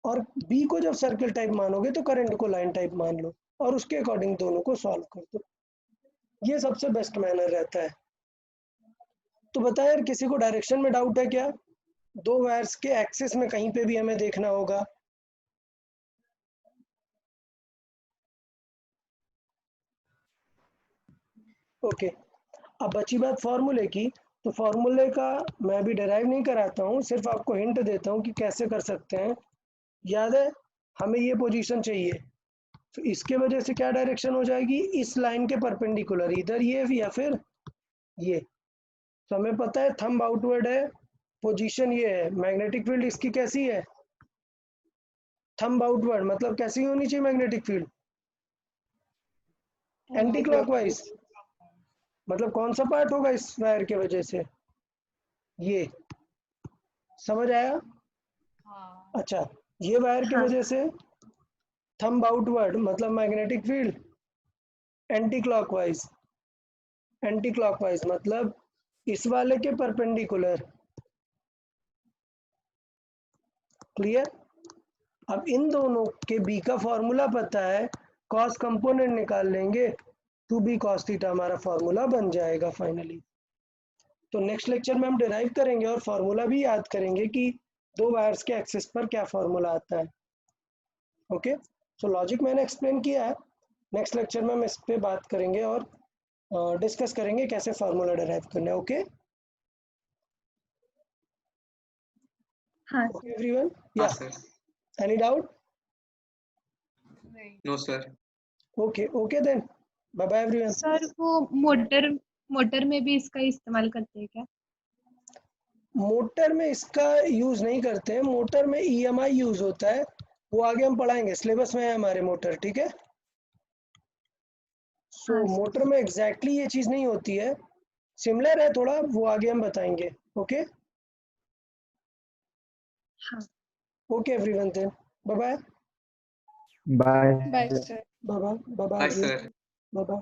और बी को जब सर्किल टाइप मानोगे तो करंट को लाइन टाइप मान लो, और उसके अकॉर्डिंग दोनों को सॉल्व कर दो। ये सबसे बेस्ट मैनर रहता है। तो बता यार, किसी को डायरेक्शन में डाउट है क्या? दो वायर्स के एक्सिस में कहीं पे भी हमें देखना होगा। ओके, अब बची बात फॉर्मूले की। तो फॉर्मूले का मैं अभी डिराइव नहीं कराता हूँ, सिर्फ आपको हिंट देता हूँ कि कैसे कर सकते हैं। याद है हमें ये पोजीशन चाहिए, तो इसके वजह से क्या डायरेक्शन हो जाएगी, इस लाइन के परपेंडिकुलर, इधर ये या फिर ये। तो हमें पता है थंब आउटवर्ड है, पोजीशन ये है, मैग्नेटिक फील्ड इसकी कैसी है, थंब आउटवर्ड, मतलब कैसी होनी चाहिए मैग्नेटिक फील्ड, एंटी क्लॉकवाइज। मतलब कौन सा पार्ट होगा इस वायर के वजह से, ये समझ आया? हाँ अच्छा, ये वायर के वजह से थंब आउटवर्ड मतलब magnetic field anti clockwise, anti clockwise मतलब इस वाले के परपेंडिकुलर। क्लियर? अब इन दोनों के बी का फॉर्मूला पता है, कॉस कंपोनेंट निकाल लेंगे, 2b cos थीटा हमारा फॉर्मूला बन जाएगा फाइनली। तो नेक्स्ट लेक्चर में हम डिराइव करेंगे और फॉर्मूला भी याद करेंगे कि दो वायर्स के एक्सिस पर क्या फॉर्मूला आता है। ओके, सो लॉजिक मैंने एक्सप्लेन किया है, नेक्स्ट लेक्चर में हम इस पे बात करेंगे और डिस्कस करेंगे कैसे फॉर्मूला डिराइव करना है। ओके हाँ एवरीवन, या एनी डाउट? नहीं no sir. Okay okay then, bye bye everyone. Sir, वो मोटर में भी इसका इस्तेमाल करते हैं क्या? मोटर में इसका यूज नहीं करते हैं, मोटर में EMI यूज होता है, वो आगे हम पढ़ाएंगे, सिलेबस में है हमारे मोटर, ठीक है। सो हाँ, मोटर में एग्जैक्टली ये चीज नहीं होती है, सिमिलर है थोड़ा, वो आगे हम बताएंगे। ओके हाँ। Okay everyone then, bye bye bye bye sir. Bye bye bye bye bye sir. Bye bye.